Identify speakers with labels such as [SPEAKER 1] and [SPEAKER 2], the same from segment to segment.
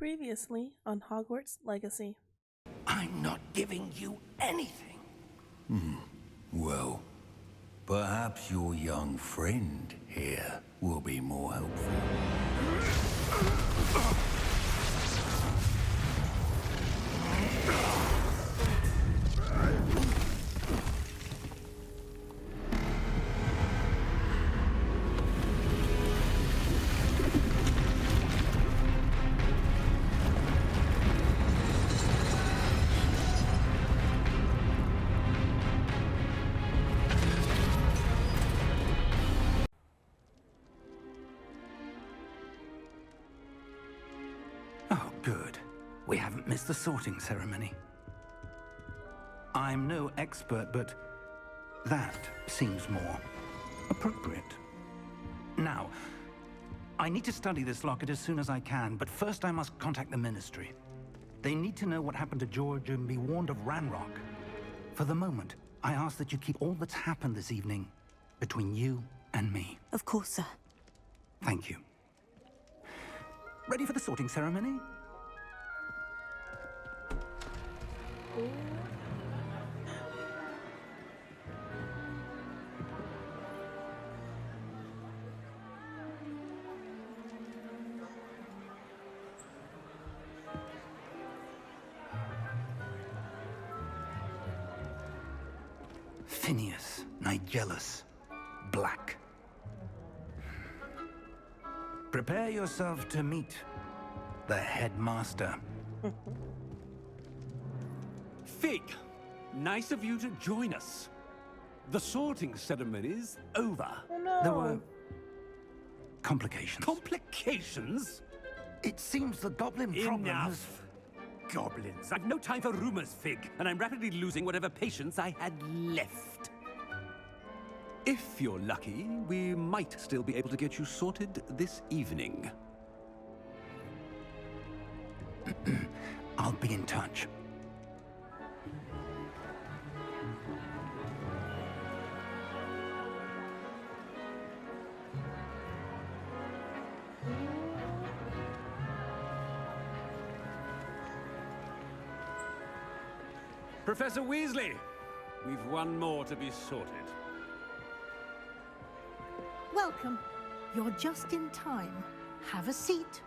[SPEAKER 1] Previously on Hogwarts Legacy.
[SPEAKER 2] I'm not giving you anything.
[SPEAKER 3] Well, perhaps your young friend here will be more helpful.
[SPEAKER 2] Oh, good. We haven't missed the sorting ceremony. I'm no expert, but that seems more appropriate. Now, I need to study this locket as soon as I can, but first I must contact the Ministry. They need to know what happened to George and be warned of Ranrock. For the moment, I ask that you keep all that's happened this evening between you and me.
[SPEAKER 4] Of course, sir.
[SPEAKER 2] Thank you. Ready for the sorting ceremony? Phineas, Nigellus, Black. Prepare yourself to meet the headmaster.
[SPEAKER 5] Fig, nice of you to join us. The sorting ceremony's over.
[SPEAKER 1] Oh no!
[SPEAKER 2] There were complications.
[SPEAKER 5] Complications?
[SPEAKER 2] It seems the goblin problem has...
[SPEAKER 5] Enough! Goblins. I've no time for rumors, Fig, and I'm rapidly losing whatever patience I had left. If you're lucky, we might still be able to get you sorted this evening.
[SPEAKER 2] I'll be in touch.
[SPEAKER 5] Professor Weasley, we've one more to be sorted.
[SPEAKER 6] Welcome. You're just in time. Have a seat.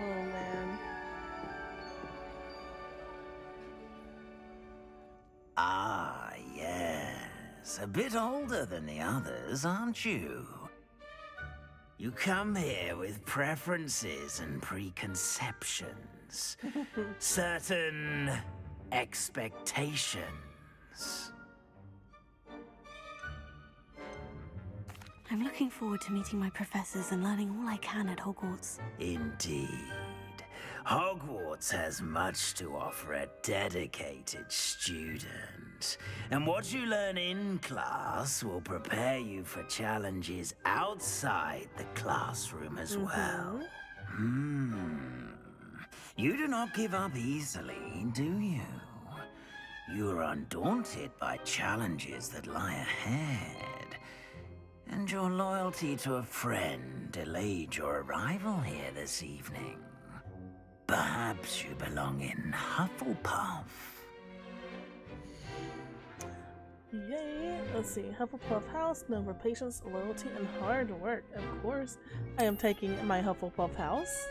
[SPEAKER 1] Oh man.
[SPEAKER 7] Ah, yes. A bit older than the others, aren't you? You come here with preferences and preconceptions. Certain expectations.
[SPEAKER 4] I'm looking forward to meeting my professors and learning all I can at Hogwarts.
[SPEAKER 7] Indeed. Hogwarts has much to offer a dedicated student. And what you learn in class will prepare you for challenges outside the classroom as well. You do not give up easily, do you? You're undaunted by challenges that lie ahead. And your loyalty to a friend delayed your arrival here this evening. Perhaps you belong in Hufflepuff.
[SPEAKER 1] Yay! Let's see. Hufflepuff House, known for patience, loyalty, and hard work. Of course, I am taking my Hufflepuff House.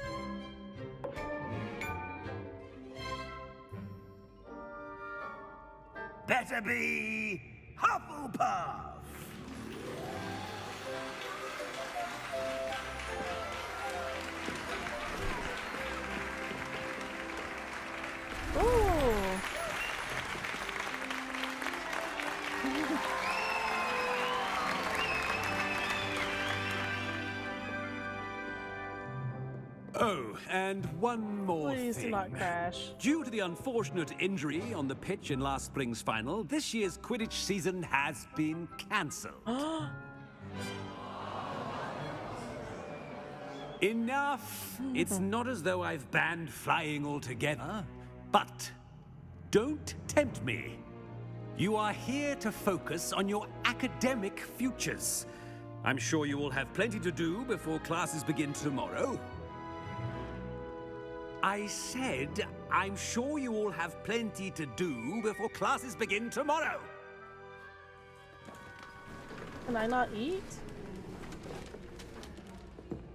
[SPEAKER 7] Better be Hufflepuff!
[SPEAKER 1] Ooh!
[SPEAKER 5] Oh, and one more
[SPEAKER 1] Please
[SPEAKER 5] thing.
[SPEAKER 1] do not crash.
[SPEAKER 5] Due to the unfortunate injury on the pitch in last spring's final, this year's Quidditch season has been cancelled. Enough! It's not as though I've banned flying altogether, but don't tempt me. You are here to focus on your academic futures. I'm sure you will have plenty to do before classes begin tomorrow. I said, I'm sure you all have plenty to do before classes begin tomorrow.
[SPEAKER 1] Can I not eat?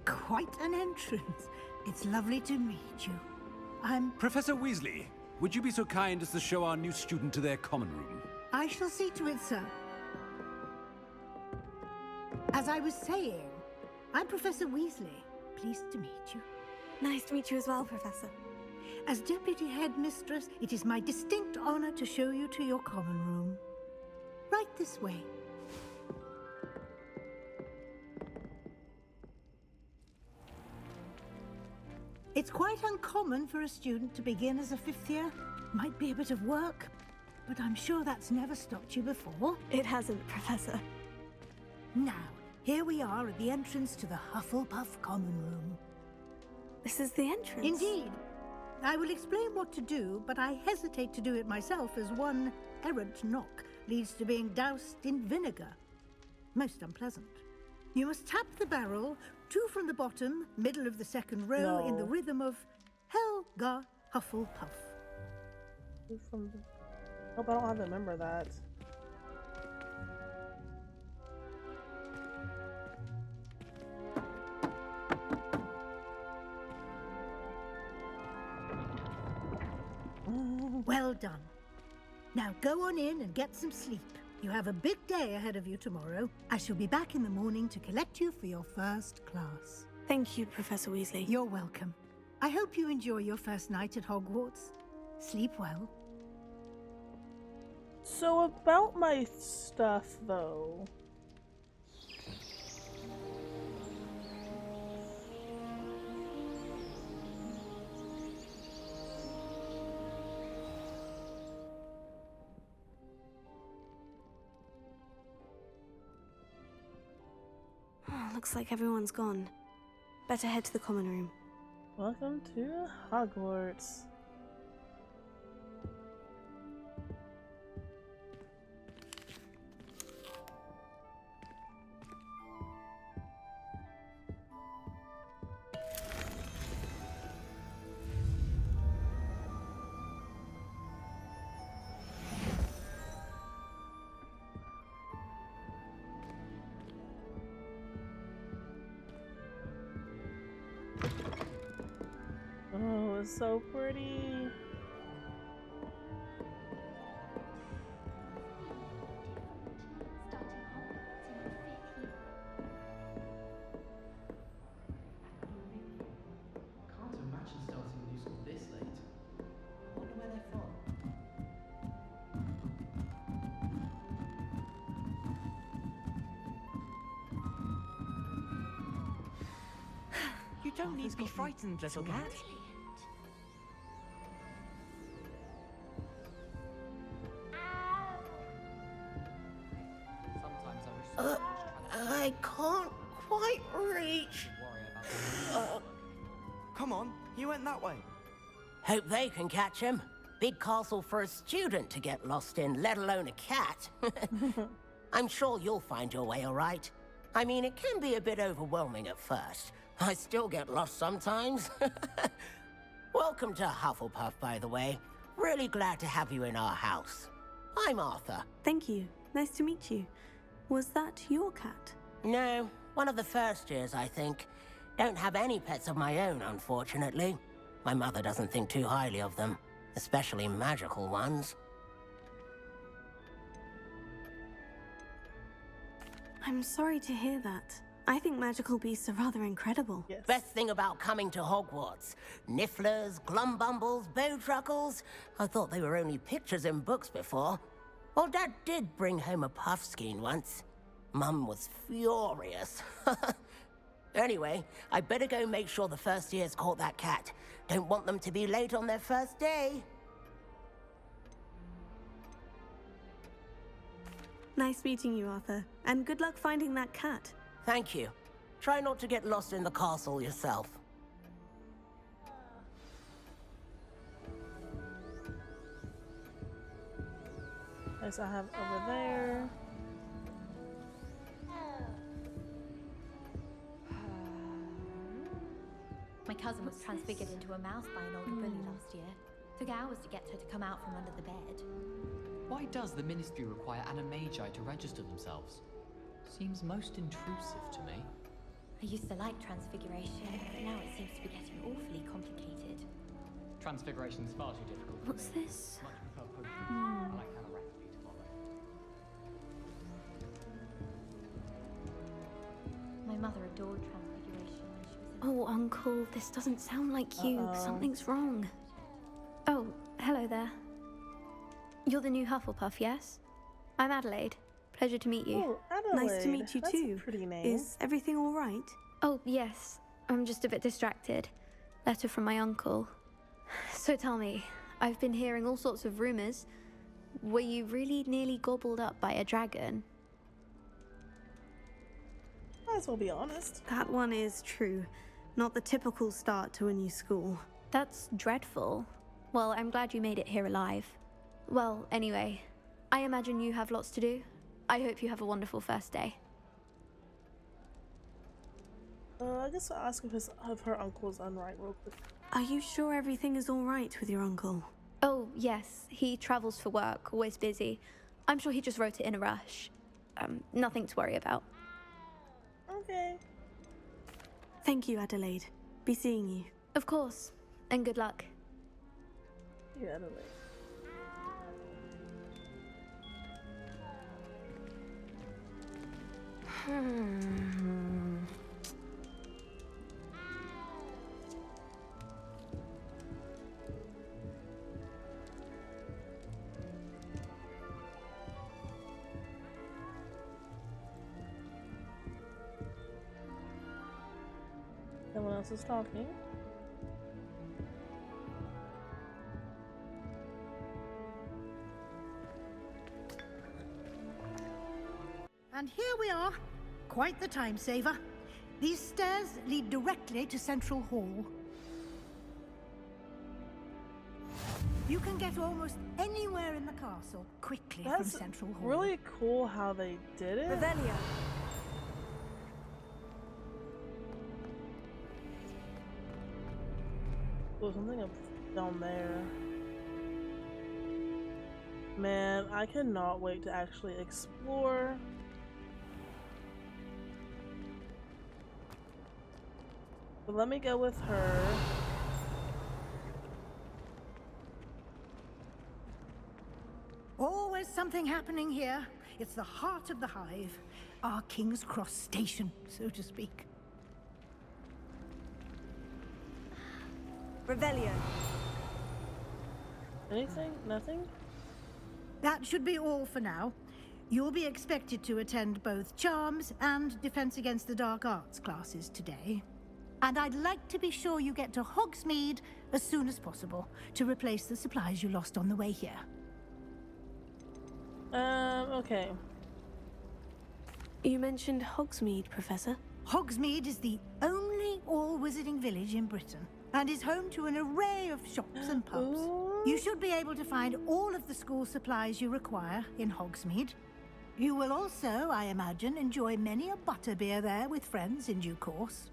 [SPEAKER 6] Quite an entrance. It's lovely to meet you.
[SPEAKER 5] Professor Weasley, would you be so kind as to show our new student to their common room?
[SPEAKER 6] I shall see to it, sir. As I was saying, I'm Professor Weasley. Pleased to meet you.
[SPEAKER 4] Nice to meet you as well, Professor.
[SPEAKER 6] As Deputy Headmistress, it is my distinct honor to show you to your common room. Right this way. It's quite uncommon for a student to begin as a fifth year. Might be a bit of work, but I'm sure that's never stopped you before.
[SPEAKER 4] It hasn't, Professor.
[SPEAKER 6] Now, here we are at the entrance to the Hufflepuff common room.
[SPEAKER 4] This is the entrance?
[SPEAKER 6] Indeed. I will explain what to do, but I hesitate to do it myself as one errant knock leads to being doused in vinegar. Most unpleasant. You must tap the barrel, 2 from the bottom, middle of the second row, in the rhythm of Helga Hufflepuff.
[SPEAKER 1] From the... Oh, but I don't have to remember that.
[SPEAKER 6] Well done. Now go on in and get some sleep. You have a big day ahead of you tomorrow. I shall be back in the morning to collect you for your first class.
[SPEAKER 4] Thank you, Professor Weasley.
[SPEAKER 6] You're welcome. I hope you enjoy your first night at Hogwarts. Sleep well.
[SPEAKER 1] So about my stuff, though.
[SPEAKER 4] Looks like everyone's gone. Better head to the common room.
[SPEAKER 1] Welcome to Hogwarts. Oh, it's so pretty.
[SPEAKER 8] Can't imagine starting a new school this late. I wonder where they're from.
[SPEAKER 9] You don't need to be frightened, little cat.
[SPEAKER 8] Sometimes I wish someone was trying to
[SPEAKER 10] I can't quite reach.
[SPEAKER 8] worry about
[SPEAKER 9] Come on, you went that way.
[SPEAKER 10] Hope they can catch him. Big castle for a student to get lost in, let alone a cat. I'm sure you'll find your way all right. I mean, it can be a bit overwhelming at first. I still get lost sometimes. Welcome to Hufflepuff, by the way. Really glad to have you in our house. I'm Arthur.
[SPEAKER 4] Thank you. Nice to meet you. Was that your cat?
[SPEAKER 10] No, one of the first years, I think. Don't have any pets of my own, unfortunately. My mother doesn't think too highly of them, especially magical ones.
[SPEAKER 4] I'm sorry to hear that. I think magical beasts are rather incredible.
[SPEAKER 1] Yes.
[SPEAKER 10] Best thing about coming to Hogwarts. Nifflers, Glumbumbles, Bowtruckles. I thought they were only pictures in books before. Well, Dad did bring home a Puffskein once. Mum was furious. Anyway, I better go make sure the first years caught that cat. Don't want them to be late on their first day.
[SPEAKER 4] Nice meeting you, Arthur. And good luck finding that cat.
[SPEAKER 10] Thank you. Try not to get lost in the castle yourself.
[SPEAKER 1] I As I have over there.
[SPEAKER 11] My cousin was transfigured into a mouse by an older bully last year. Took hours to get her to come out from under the bed.
[SPEAKER 8] Why does the Ministry require animagi to register themselves? Seems most intrusive to me.
[SPEAKER 11] I used to like transfiguration, but now it seems to be getting awfully complicated.
[SPEAKER 8] Transfiguration's far too difficult.
[SPEAKER 4] What's this?
[SPEAKER 8] Much prefer potion. I like how rapidly to follow.
[SPEAKER 11] My mother adored transfiguration when she was in...
[SPEAKER 4] Oh, Uncle, this doesn't sound like you. Something's wrong. Oh, hello there. You're the new Hufflepuff, yes? I'm Adelaide. Pleasure to meet you.
[SPEAKER 1] Oh, Adelaide.
[SPEAKER 4] Nice to meet you
[SPEAKER 1] That's
[SPEAKER 4] too.
[SPEAKER 1] A pretty name.
[SPEAKER 4] Is everything all right? Oh, yes. I'm just a bit distracted. Letter from my uncle. So tell me, I've been hearing all sorts of rumors. Were you really nearly gobbled up by a dragon?
[SPEAKER 1] Might as well be honest.
[SPEAKER 4] That one is true. Not the typical start to a new school. That's dreadful. Well, I'm glad you made it here alive. Well, anyway, I imagine you have lots to do. I hope you have a wonderful first day.
[SPEAKER 1] I guess I'll ask if her uncle's unright real quick.
[SPEAKER 4] Are you sure everything is all right with your uncle? Oh, yes. He travels for work, always busy. I'm sure he just wrote it in a rush. Nothing to worry about.
[SPEAKER 1] Okay.
[SPEAKER 4] Thank you, Adelaide. Be seeing you. Of course. And good luck.
[SPEAKER 1] Yeah, Adelaide. Someone else is talking.
[SPEAKER 6] And here we are. Quite the time saver. These stairs lead directly to Central Hall. You can get almost anywhere in the castle quickly from Central Hall.
[SPEAKER 1] Really cool how they did it.
[SPEAKER 4] Revelio.
[SPEAKER 1] There's something up down there. Man, I cannot wait to actually explore. But let me go with her.
[SPEAKER 6] Always something happening here. It's the heart of the hive. Our King's Cross station, so to speak.
[SPEAKER 4] Revelio.
[SPEAKER 1] Anything? Nothing?
[SPEAKER 6] That should be all for now. You'll be expected to attend both Charms and Defense Against the Dark Arts classes today. And I'd like to be sure you get to Hogsmeade as soon as possible to replace the supplies you lost on the way here.
[SPEAKER 1] Okay.
[SPEAKER 4] You mentioned Hogsmeade, Professor.
[SPEAKER 6] Hogsmeade is the only all-wizarding village in Britain and is home to an array of shops and pubs.
[SPEAKER 1] Ooh.
[SPEAKER 6] You should be able to find all of the school supplies you require in Hogsmeade. You will also, I imagine, enjoy many a butterbeer there with friends in due course.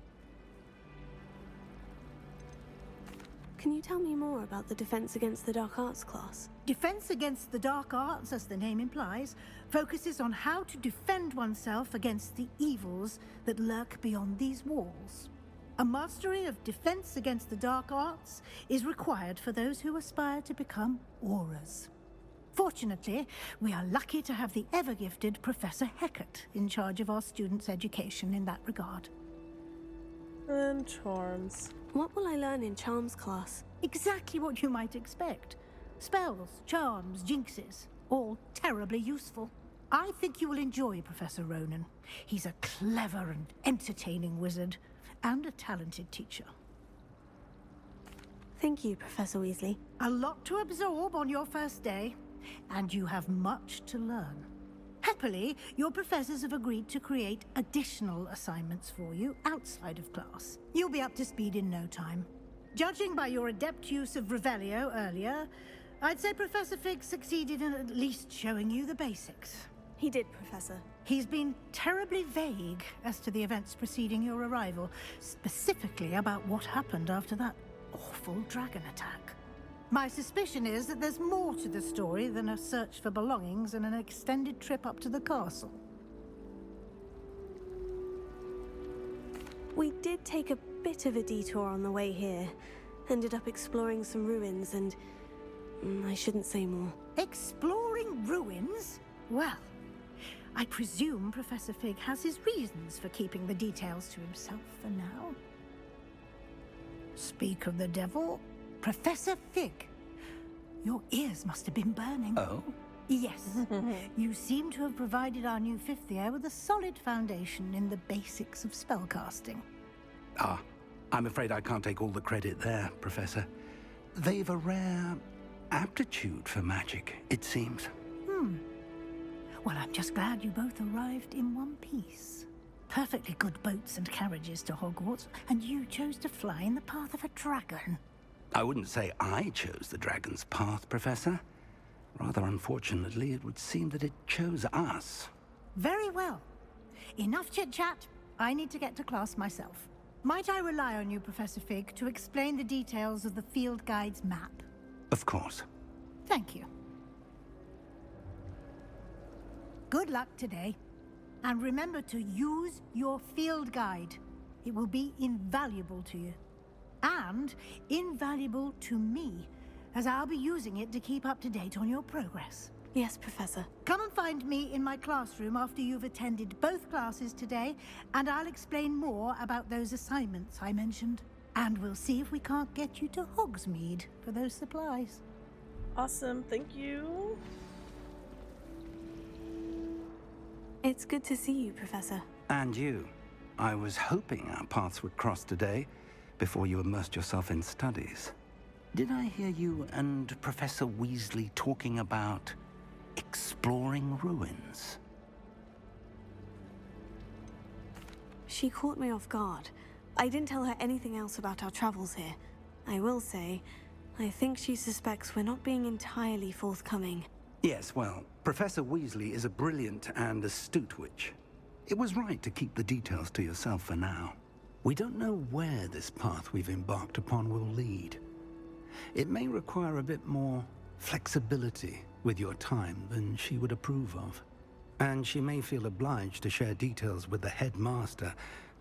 [SPEAKER 4] Can you tell me more about the Defense Against the Dark Arts class?
[SPEAKER 6] Defense Against the Dark Arts, as the name implies, focuses on how to defend oneself against the evils that lurk beyond these walls. A mastery of Defense Against the Dark Arts is required for those who aspire to become Aurors. Fortunately, we are lucky to have the ever-gifted Professor Hecat in charge of our students' education in that regard.
[SPEAKER 1] And Charms.
[SPEAKER 4] What will I learn in Charms class?
[SPEAKER 6] Exactly what you might expect. Spells, charms, jinxes, all terribly useful. I think you will enjoy Professor Ronan. He's a clever and entertaining wizard, and a talented teacher.
[SPEAKER 4] Thank you, Professor Weasley.
[SPEAKER 6] A lot to absorb on your first day, and you have much to learn. Happily, your professors have agreed to create additional assignments for you outside of class. You'll be up to speed in no time. Judging by your adept use of Revelio earlier, I'd say Professor Fig succeeded in at least showing you the basics.
[SPEAKER 4] He did, Professor.
[SPEAKER 6] He's been terribly vague as to the events preceding your arrival, specifically about what happened after that awful dragon attack. My suspicion is that there's more to the story than a search for belongings and an extended trip up to the castle.
[SPEAKER 4] We did take a bit of a detour on the way here. Ended up exploring some ruins and... I shouldn't say more.
[SPEAKER 6] Exploring ruins? Well, I presume Professor Fig has his reasons for keeping the details to himself for now. Speak of the devil, Professor Fig. Your ears must have been burning.
[SPEAKER 2] Oh?
[SPEAKER 6] Yes. You seem to have provided our new fifth year with a solid foundation in the basics of spellcasting.
[SPEAKER 2] Ah, I'm afraid I can't take all the credit there, Professor. They've a rare aptitude for magic, it seems.
[SPEAKER 6] Well, I'm just glad you both arrived in one piece. Perfectly good boats and carriages to Hogwarts, and you chose to fly in the path of a dragon.
[SPEAKER 2] I wouldn't say I chose the dragon's path, Professor. Rather unfortunately, it would seem that it chose us.
[SPEAKER 6] Very well. Enough chit-chat. I need to get to class myself. Might I rely on you, Professor Fig, to explain the details of the field guide's map?
[SPEAKER 2] Of course.
[SPEAKER 6] Thank you. Good luck today. And remember to use your field guide. It will be invaluable to you. And invaluable to me, as I'll be using it to keep up to date on your progress.
[SPEAKER 4] Yes, Professor.
[SPEAKER 6] Come and find me in my classroom after you've attended both classes today, and I'll explain more about those assignments I mentioned. And we'll see if we can't get you to Hogsmeade for those supplies.
[SPEAKER 1] Awesome, thank you.
[SPEAKER 4] It's good to see you, Professor.
[SPEAKER 2] And you. I was hoping our paths would cross today, before you immersed yourself in studies. Did I hear you and Professor Weasley talking about exploring ruins?
[SPEAKER 4] She caught me off guard. I didn't tell her anything else about our travels here. I will say, I think she suspects we're not being entirely forthcoming.
[SPEAKER 2] Yes, well, Professor Weasley is a brilliant and astute witch. It was right to keep the details to yourself for now. We don't know where this path we've embarked upon will lead. It may require a bit more flexibility with your time than she would approve of. And she may feel obliged to share details with the headmaster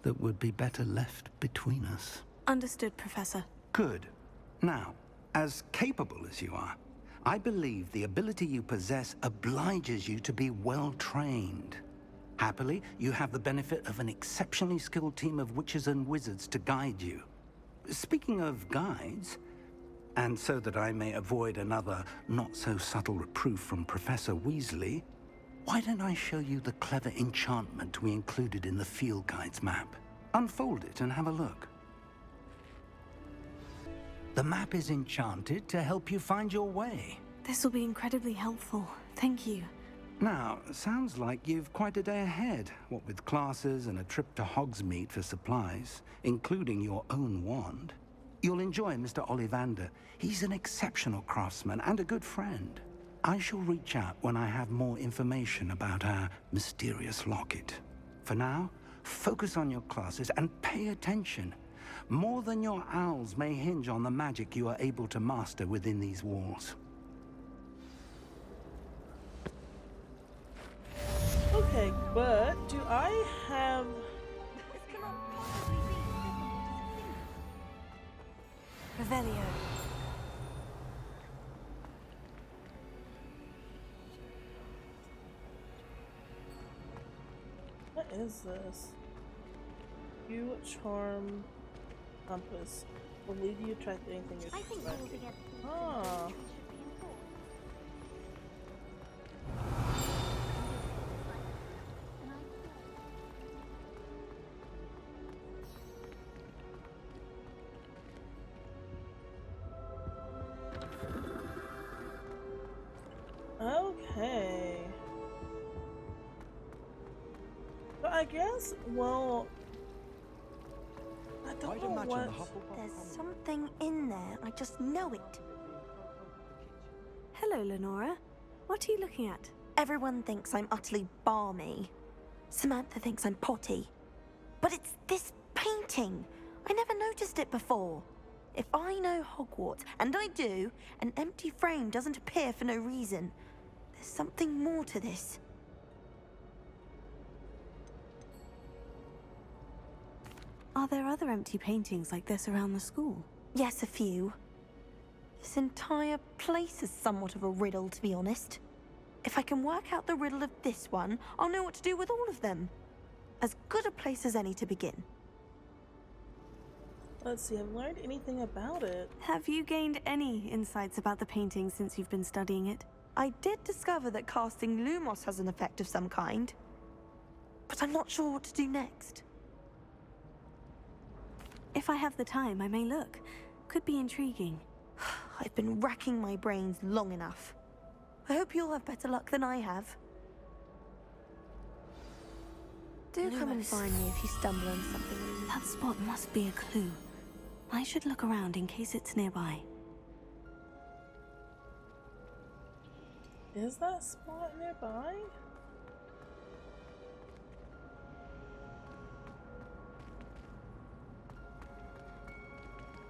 [SPEAKER 2] that would be better left between us.
[SPEAKER 4] Understood, Professor.
[SPEAKER 2] Good. Now, as capable as you are, I believe the ability you possess obliges you to be well trained. Happily, you have the benefit of an exceptionally skilled team of witches and wizards to guide you. Speaking of guides, and so that I may avoid another not-so-subtle reproof from Professor Weasley, why don't I show you the clever enchantment we included in the field guide's map? Unfold it and have a look. The map is enchanted to help you find your way.
[SPEAKER 4] This will be incredibly helpful. Thank you.
[SPEAKER 2] Now, sounds like you've quite a day ahead, what with classes and a trip to Hogsmeade for supplies, including your own wand. You'll enjoy Mr. Ollivander. He's an exceptional craftsman and a good friend. I shall reach out when I have more information about our mysterious locket. For now, focus on your classes and pay attention. More than your owls may hinge on the magic you are able to master within these walls.
[SPEAKER 1] Okay, but do I have...
[SPEAKER 4] Revelio.
[SPEAKER 1] What is this? You charm compass will lead you to attract anything you're tracking. Ah. Okay. But I guess, well, I don't know what...
[SPEAKER 12] There's something in there, I just know it.
[SPEAKER 4] Hello, Lenora. What are you looking at?
[SPEAKER 12] Everyone thinks I'm utterly balmy. Samantha thinks I'm potty. But it's this painting. I never noticed it before. If I know Hogwarts, and I do, an empty frame doesn't appear for no reason. There's something more to this.
[SPEAKER 4] Are there other empty paintings like this around the school?
[SPEAKER 12] Yes, a few. This entire place is somewhat of a riddle, to be honest. If I can work out the riddle of this one, I'll know what to do with all of them. As good a place as any to begin.
[SPEAKER 1] Let's see, I've learned anything about it.
[SPEAKER 4] Have you gained any insights about the painting since you've been studying it?
[SPEAKER 12] I did discover that casting Lumos has an effect of some kind. But I'm not sure what to do next.
[SPEAKER 4] If I have the time, I may look. Could be intriguing.
[SPEAKER 12] I've been racking my brains long enough. I hope you'll have better luck than I have. Do come and find me if you stumble on something.
[SPEAKER 4] That spot must be a clue. I should look around in case it's nearby.
[SPEAKER 1] Is that spot nearby?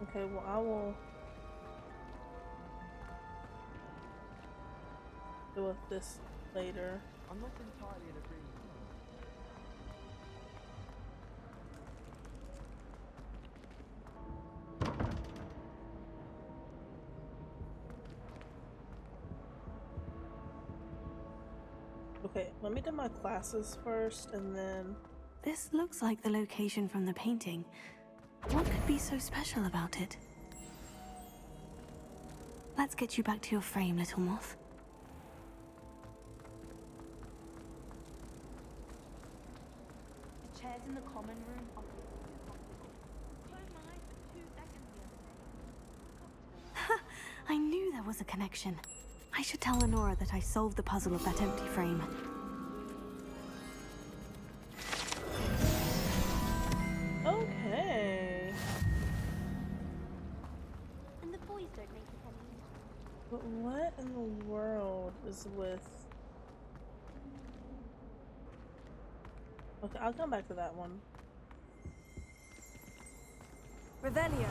[SPEAKER 1] Okay, well, I will deal with this later.
[SPEAKER 13] I'm not entirely in agreement.
[SPEAKER 1] Okay, let me do my classes first, and then...
[SPEAKER 4] This looks like the location from the painting. What could be so special about it? Let's get you back to your frame, little moth.
[SPEAKER 12] The chairs in the common room are...
[SPEAKER 4] Ha! I knew there was a connection. I should tell Lenora that I solved the puzzle of that empty frame.
[SPEAKER 1] Okay.
[SPEAKER 11] And the boys don't make it any.
[SPEAKER 1] But what in the world is with... Okay, I'll come back to that one.
[SPEAKER 4] Revelio.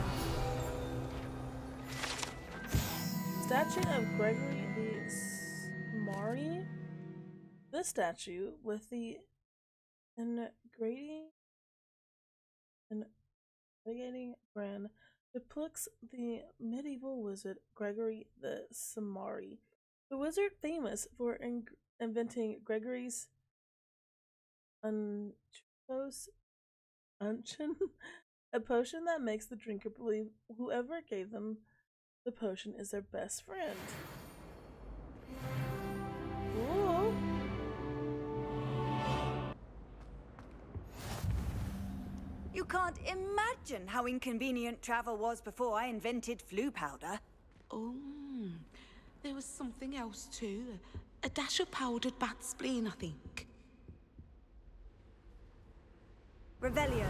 [SPEAKER 1] Statue of Gregory the Smari. This statue with the ingratiating brand depicts the medieval wizard Gregory the Smari, the wizard famous for inventing Gregory's Unction, a potion that makes the drinker believe whoever gave them the potion is their best friend. Ooh.
[SPEAKER 14] You can't imagine how inconvenient travel was before I invented flu powder.
[SPEAKER 15] Oh, there was something else too. A dash of powdered bat spleen, I think.
[SPEAKER 14] Revelio.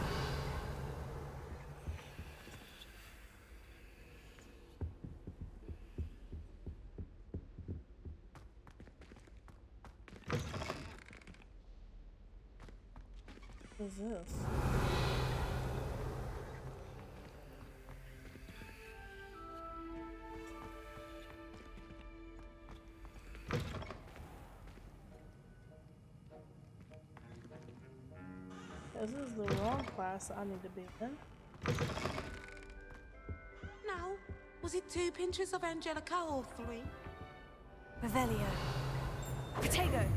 [SPEAKER 1] What is this? This is the wrong class I need to be in.
[SPEAKER 15] Now, was it 2 pinches of Angelica or 3?
[SPEAKER 14] Revelio. Protego.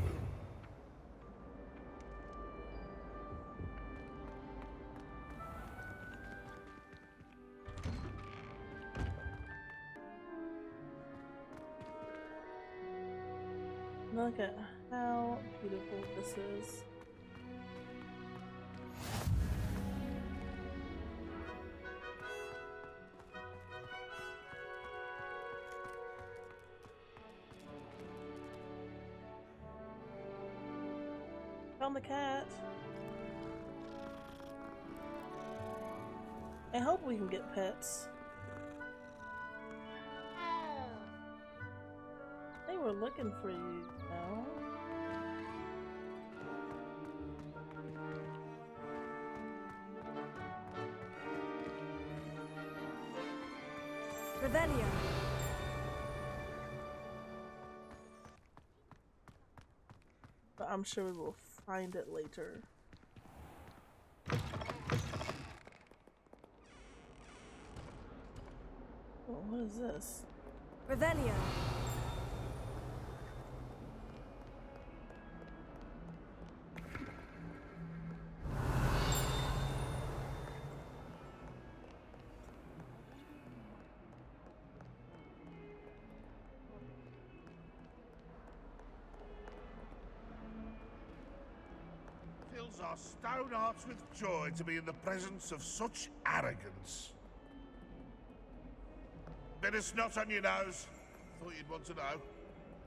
[SPEAKER 1] Look at how beautiful this is. Found the cat. I hope we can get pets. were looking for you, know?
[SPEAKER 14] Revelio.
[SPEAKER 1] But I'm sure we will find it later. Oh, what is this?
[SPEAKER 14] Revelio.
[SPEAKER 13] Fills our stone hearts with joy to be in the presence of such arrogance. Bit of snot on your nose. Thought you'd want to know.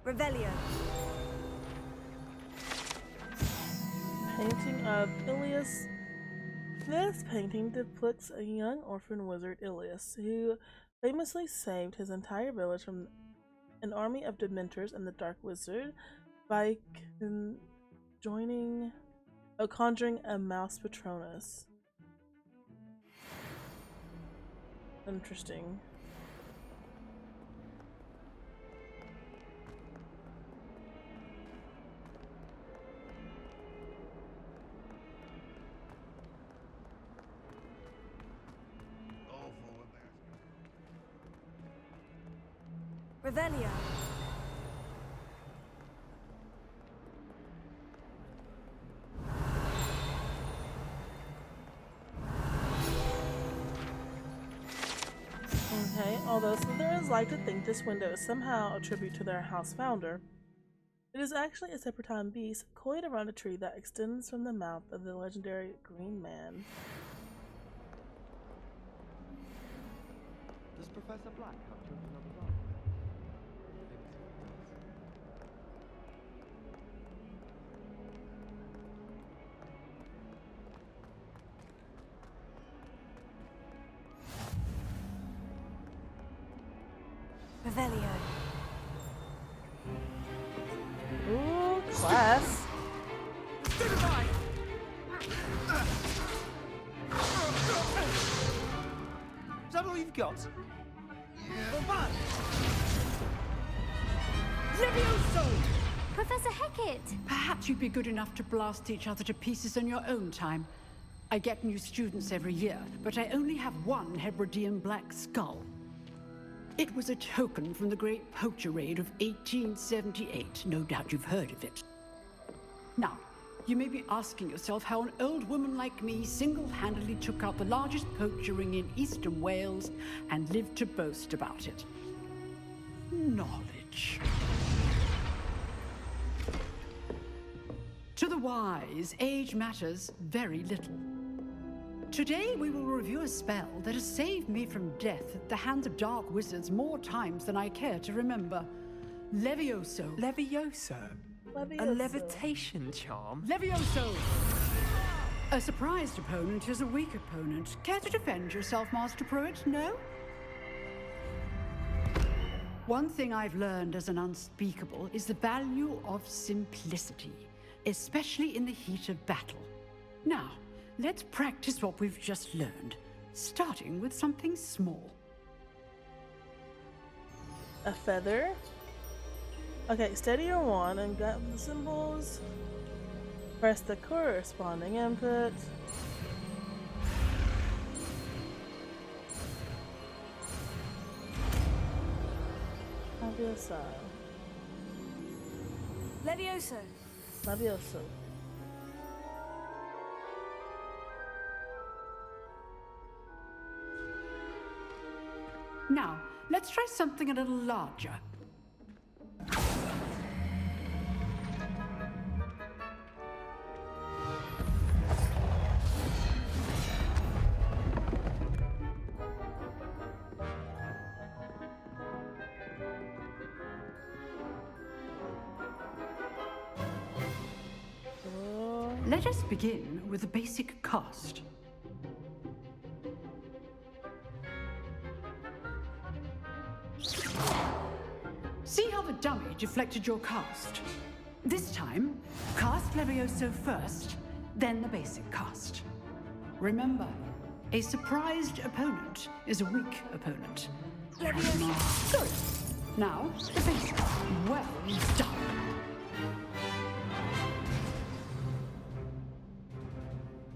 [SPEAKER 14] Revelio.
[SPEAKER 1] Painting of Ilias. This painting depicts a young orphan wizard, Ilias, who famously saved his entire village from an army of Dementors and the Dark Wizard by conjuring a mouse Patronus. Interesting.
[SPEAKER 14] Revelio.
[SPEAKER 1] Okay, although Slytherins like to think this window is somehow a tribute to their house founder, it is actually a serpentine beast coiled around a tree that extends from the mouth of the legendary Green Man.
[SPEAKER 16] Does Professor Black have children of his own?
[SPEAKER 14] Revelio.
[SPEAKER 1] Ooh, class.
[SPEAKER 9] Is that all you've got?
[SPEAKER 17] Levioso!
[SPEAKER 4] Professor Hecat!
[SPEAKER 17] Perhaps you'd be good enough to blast each other to pieces in your own time. I get new students every year, but I only have one Hebridean black skull. It was a token from the Great Poacher Raid of 1878. No doubt you've heard of it. Now, you may be asking yourself how an old woman like me single-handedly took out the largest poacher ring in eastern Wales and lived to boast about it. Knowledge. To the wise, age matters very little. Today we will review a spell that has saved me from death at the hands of dark wizards more times than I care to remember. Levioso.
[SPEAKER 9] Levioso? A levitation charm?
[SPEAKER 17] Levioso! A surprised opponent is a weak opponent. Care to defend yourself, Master Pruitt? No? One thing I've learned as an unspeakable is the value of simplicity, especially in the heat of battle. Now, let's practice what we've just learned, starting with something small.
[SPEAKER 1] A feather? Okay, steady your wand and get the symbols. Press the corresponding input. Levioso.
[SPEAKER 14] Levioso.
[SPEAKER 1] Levioso.
[SPEAKER 17] Now, let's try something a little larger. Let us begin with the basic cast. See how the dummy deflected your cast. This time, cast Levioso first, then the basic cast. Remember, a surprised opponent is a weak opponent. Levioso. Good. Now, the basic. Well done.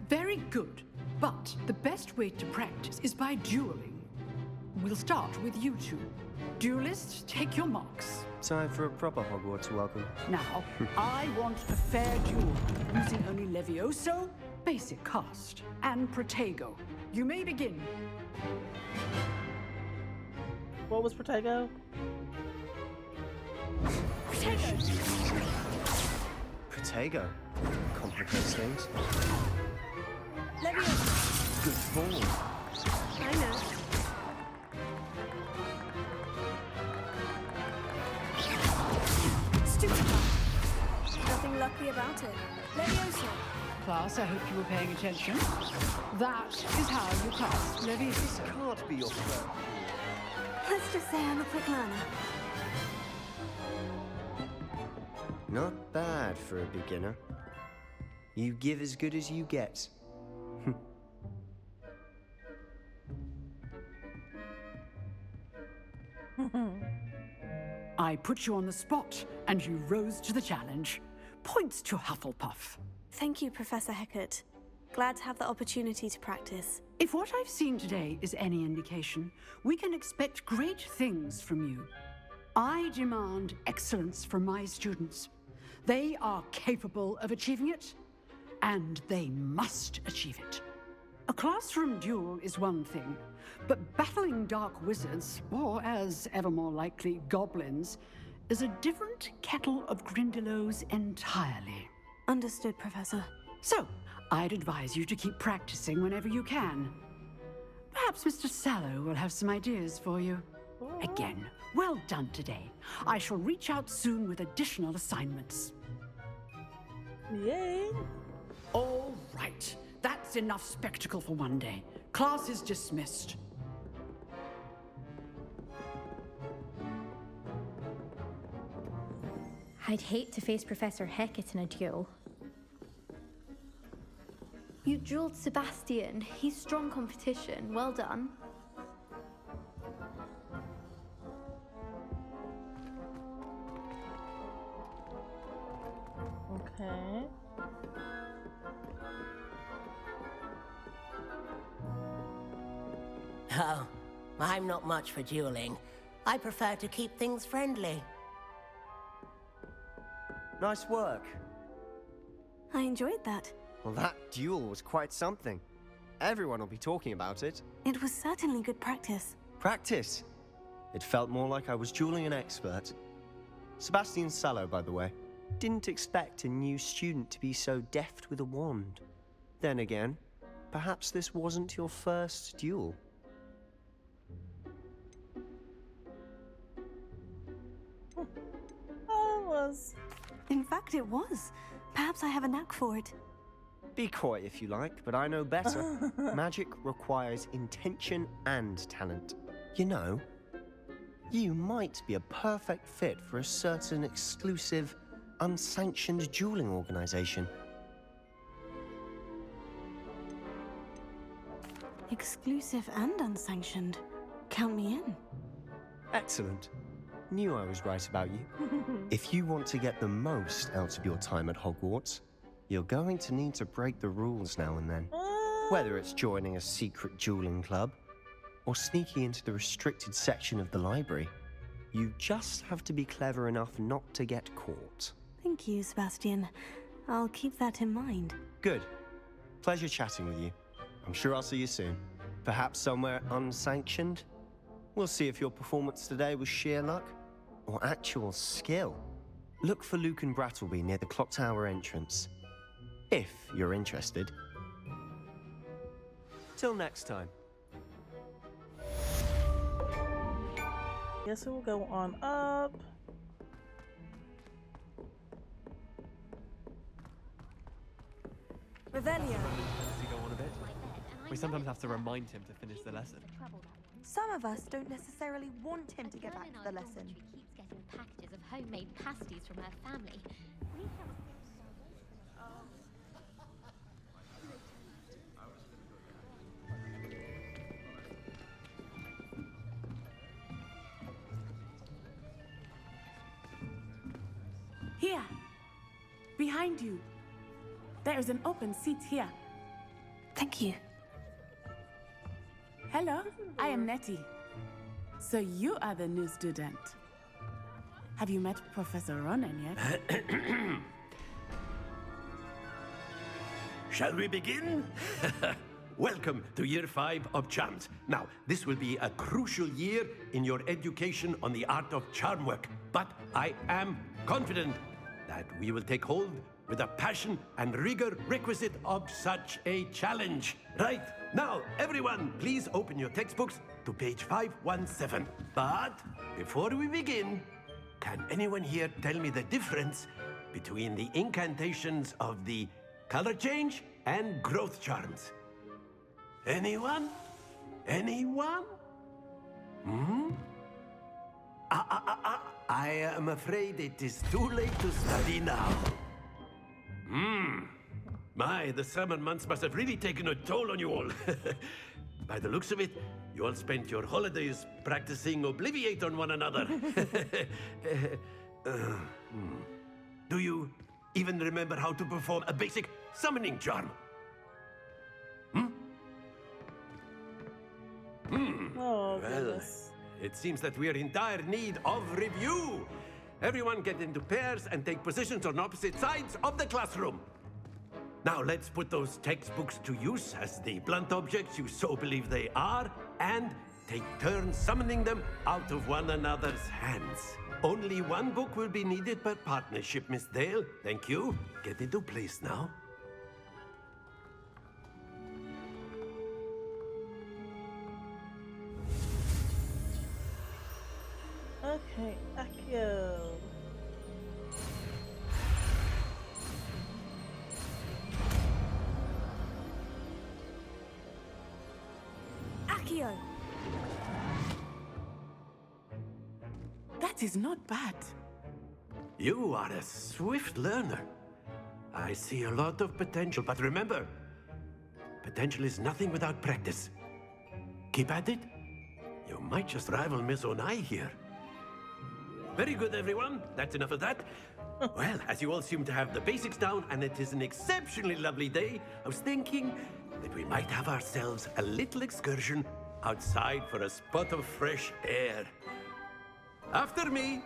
[SPEAKER 17] Very good. But the best way to practice is by dueling. We'll start with you two. Duelists, take your marks.
[SPEAKER 18] Time for a proper Hogwarts welcome.
[SPEAKER 17] Now, I want a fair duel, using only Levioso, basic cast, and Protego. You may begin.
[SPEAKER 1] What was Protego?
[SPEAKER 18] Protego. Complicates things.
[SPEAKER 12] Levioso.
[SPEAKER 18] Good form.
[SPEAKER 12] I know. Stupid. Nothing lucky about it. Levioso.
[SPEAKER 17] Class, I hope you were paying attention. That is how you cast Levioso.
[SPEAKER 18] Can't be your friend.
[SPEAKER 12] Let's just say I'm a quick learner.
[SPEAKER 18] Not bad for a beginner. You give as good as you get.
[SPEAKER 17] I put you on the spot, and you rose to the challenge. Points to Hufflepuff.
[SPEAKER 12] Thank you, Professor Hecat. Glad to have the opportunity to practice.
[SPEAKER 17] If what I've seen today is any indication, we can expect great things from you. I demand excellence from my students. They are capable of achieving it, and they must achieve it. A classroom duel is one thing, but battling dark wizards, or as ever more likely, goblins, is a different kettle of Grindylows entirely.
[SPEAKER 12] Understood, Professor.
[SPEAKER 17] So, I'd advise you to keep practicing whenever you can. Perhaps Mr. Sallow will have some ideas for you. Again, well done today. I shall reach out soon with additional assignments.
[SPEAKER 1] Yay!
[SPEAKER 17] All right. That's enough spectacle for one day. Class is dismissed.
[SPEAKER 11] I'd hate to face Professor Hecat in a duel.
[SPEAKER 4] You dueled Sebastian. He's strong competition. Well done.
[SPEAKER 1] Okay.
[SPEAKER 10] Oh, I'm not much for dueling. I prefer to keep things friendly.
[SPEAKER 18] Nice work.
[SPEAKER 12] I enjoyed that.
[SPEAKER 18] Well, that duel was quite something. Everyone will be talking about it.
[SPEAKER 12] It was certainly good practice.
[SPEAKER 18] Practice? It felt more like I was dueling an expert. Sebastian Sallow, by the way. Didn't expect a new student to be so deft with a wand. Then again, perhaps this wasn't your first duel.
[SPEAKER 1] Oh, it was.
[SPEAKER 12] In fact, it was. Perhaps I have a knack for it.
[SPEAKER 18] Be coy if you like, but I know better. Magic requires intention and talent. You know, you might be a perfect fit for a certain exclusive, unsanctioned dueling organization.
[SPEAKER 12] Exclusive and unsanctioned. Count me in.
[SPEAKER 18] Excellent. Knew I was right about you. If you want to get the most out of your time at Hogwarts, you're going to need to break the rules now and then. Whether it's joining a secret dueling club, or sneaking into the restricted section of the library, you just have to be clever enough not to get caught.
[SPEAKER 12] Thank you, Sebastian. I'll keep that in mind.
[SPEAKER 18] Good. Pleasure chatting with you. I'm sure I'll see you soon. Perhaps somewhere unsanctioned? We'll see if your performance today was sheer luck or actual skill. Look for Luke and Brattleby near the clock tower entrance, if you're interested. Till next time.
[SPEAKER 1] Guess we'll go on up.
[SPEAKER 12] Revelio.
[SPEAKER 16] We sometimes have to remind him to finish the lesson.
[SPEAKER 12] Some of us don't necessarily want him to get back to the lesson.
[SPEAKER 11] Keeps getting packages of homemade pasties from her family.
[SPEAKER 19] Here, behind you. There is an open seat here.
[SPEAKER 12] Thank you.
[SPEAKER 19] Hello, I am Nettie. So you are the new student. Have you met Professor Ronan yet?
[SPEAKER 20] Shall we begin? Welcome to Year 5 of Charms. Now, this will be a crucial year in your education on the art of charm work. But I am confident that we will take hold with the passion and rigor requisite of such a challenge. Right, now, everyone, please open your textbooks to page 517. But before we begin, can anyone here tell me the difference between the incantations of the color change and growth charms? Anyone? Anyone? Hmm? I am afraid it is too late to study now. My, the summer months must have really taken a toll on you all. By the looks of it, you all spent your holidays practicing Obliviate on one another. Do you even remember how to perform a basic summoning charm?
[SPEAKER 1] Oh,
[SPEAKER 20] well,
[SPEAKER 1] goodness.
[SPEAKER 20] it seems that we are in dire need of review. Everyone get into pairs and take positions on opposite sides of the classroom. Now let's put those textbooks to use as the blunt objects you so believe they are, and take turns summoning them out of one another's hands. Only one book will be needed per partnership, Miss Dale. Thank you. Get into place now.
[SPEAKER 1] Okay, Accio.
[SPEAKER 19] Accio! That is not bad.
[SPEAKER 20] You are a swift learner. I see a lot of potential, but remember, potential is nothing without practice. Keep at it. You might just rival Miss Onai here. Very good, everyone. That's enough of that. Well, as you all seem to have the basics down, and it is an exceptionally lovely day, I was thinking that we might have ourselves a little excursion outside for a spot of fresh air. After me.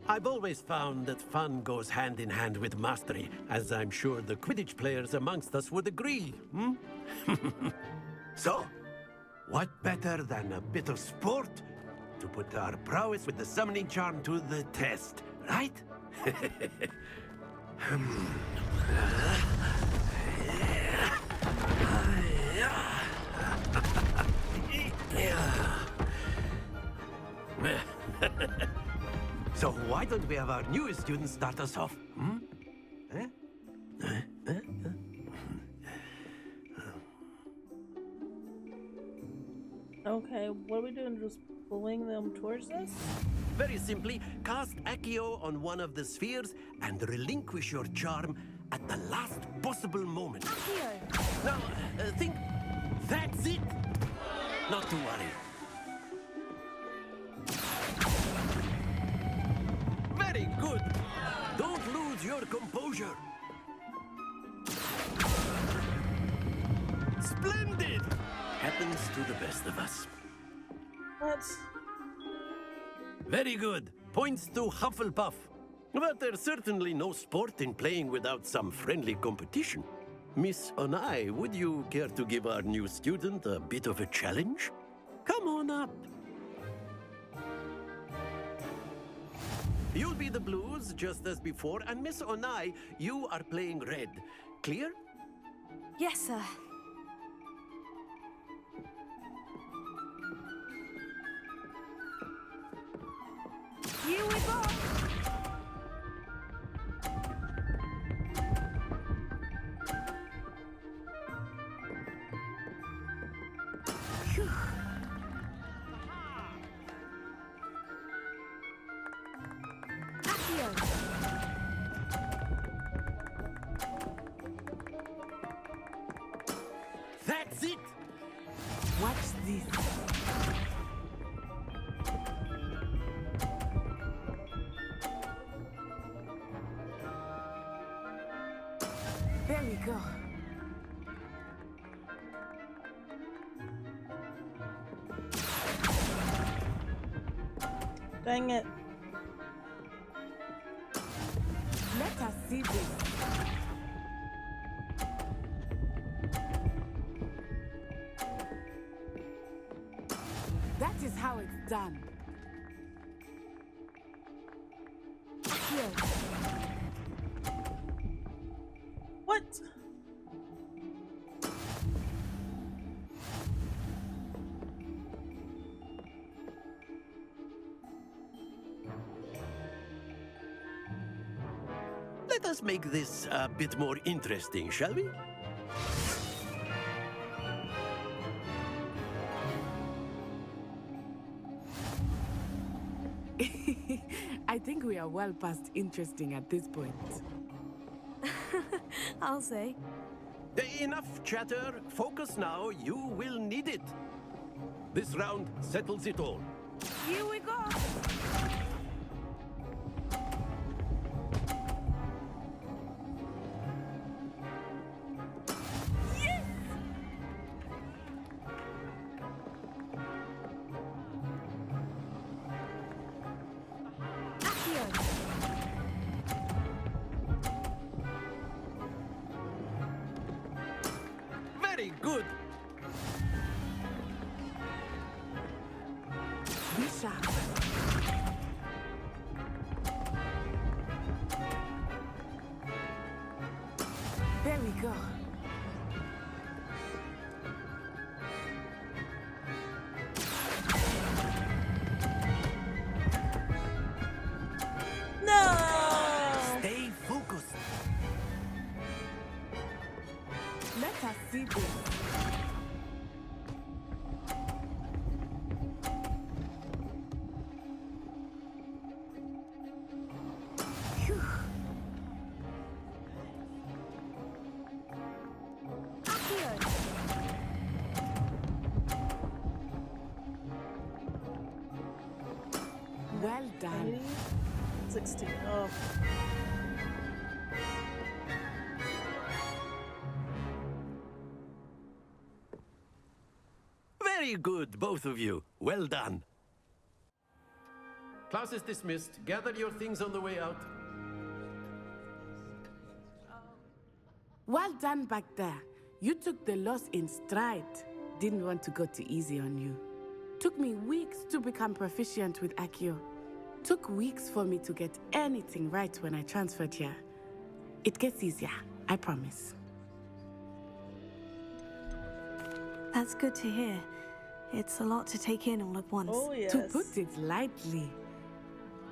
[SPEAKER 20] I've always found that fun goes hand in hand with mastery, as I'm sure the Quidditch players amongst us would agree, So, what better than a bit of sport to put our prowess with the summoning charm to the test, right? So why don't we have our newest student start us off?
[SPEAKER 1] Okay, what are we doing? Just pulling them towards us?
[SPEAKER 20] Very simply, cast Accio on one of the spheres and relinquish your charm at the last possible moment.
[SPEAKER 14] Accio!
[SPEAKER 20] Now, think, that's it! Not to worry. Very good! Don't lose your composure. Splendid! Happens to the best of us.
[SPEAKER 1] What?
[SPEAKER 20] Very good. Points to Hufflepuff. But there's certainly no sport in playing without some friendly competition. Miss Onai, would you care to give our new student a bit of a challenge? Come on up. You'll be the blues, just as before, and Miss Onai, you are playing red. Clear?
[SPEAKER 14] Yes, sir. Here we go!
[SPEAKER 20] That's it!
[SPEAKER 19] Watch this. There we go.
[SPEAKER 1] Dang it.
[SPEAKER 19] Let us see this. That is how it's done. Here.
[SPEAKER 1] What?
[SPEAKER 20] Let us make this a bit more interesting, shall we?
[SPEAKER 19] I think we are well past interesting at this point.
[SPEAKER 4] I'll say.
[SPEAKER 20] Enough chatter. Focus now. You will need it. This round settles it all.
[SPEAKER 14] Here we go.
[SPEAKER 20] Very good.
[SPEAKER 19] Be sharp. There we go.
[SPEAKER 1] No!
[SPEAKER 20] Stay focused.
[SPEAKER 19] Let us see this. Phew. Well done.
[SPEAKER 1] 16. Oh.
[SPEAKER 20] Very good, both of you. Well done.
[SPEAKER 21] Class is dismissed. Gather your things on the way out.
[SPEAKER 19] Well done back there. You took the loss in stride. Didn't want to go too easy on you. Took me weeks to become proficient with Accio. Took weeks for me to get anything right when I transferred here. It gets easier, I promise.
[SPEAKER 4] That's good to hear. It's a lot to take in all at once.
[SPEAKER 1] Oh, yes.
[SPEAKER 19] To put it lightly.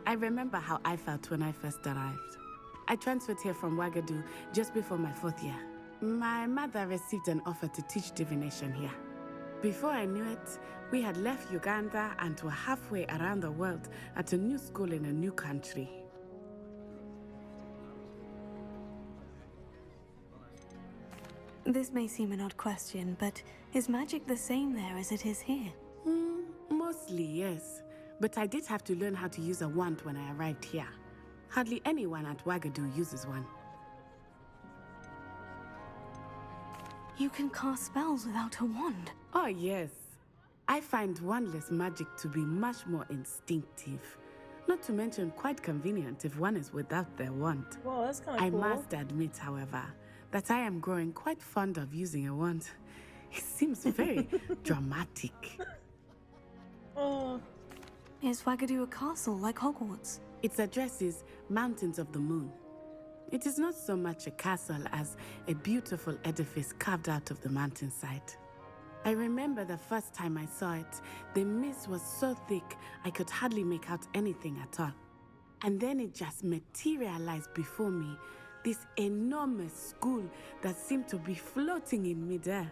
[SPEAKER 19] I remember how I felt when I first arrived. I transferred here from Ouagadougou just before my 4th year. My mother received an offer to teach divination here. Before I knew it, we had left Uganda and were halfway around the world at a new school in a new country.
[SPEAKER 4] This may seem an odd question, but is magic the same there as it is here?
[SPEAKER 19] Mostly, yes. But I did have to learn how to use a wand when I arrived here. Hardly anyone at Ouagadougou uses one.
[SPEAKER 4] You can cast spells without a wand?
[SPEAKER 19] Oh, yes. I find wandless magic to be much more instinctive. Not to mention quite convenient if one is without their wand.
[SPEAKER 1] Well, that's kind of cool.
[SPEAKER 19] I must admit, however, that I am growing quite fond of using a wand. It seems very dramatic.
[SPEAKER 1] Oh.
[SPEAKER 4] Is Ouagadougou a castle like Hogwarts?
[SPEAKER 19] Its address is Mountains of the Moon. It is not so much a castle as a beautiful edifice carved out of the mountainside. I remember the first time I saw it, the mist was so thick I could hardly make out anything at all. And then it just materialized before me, this enormous school that seemed to be floating in midair.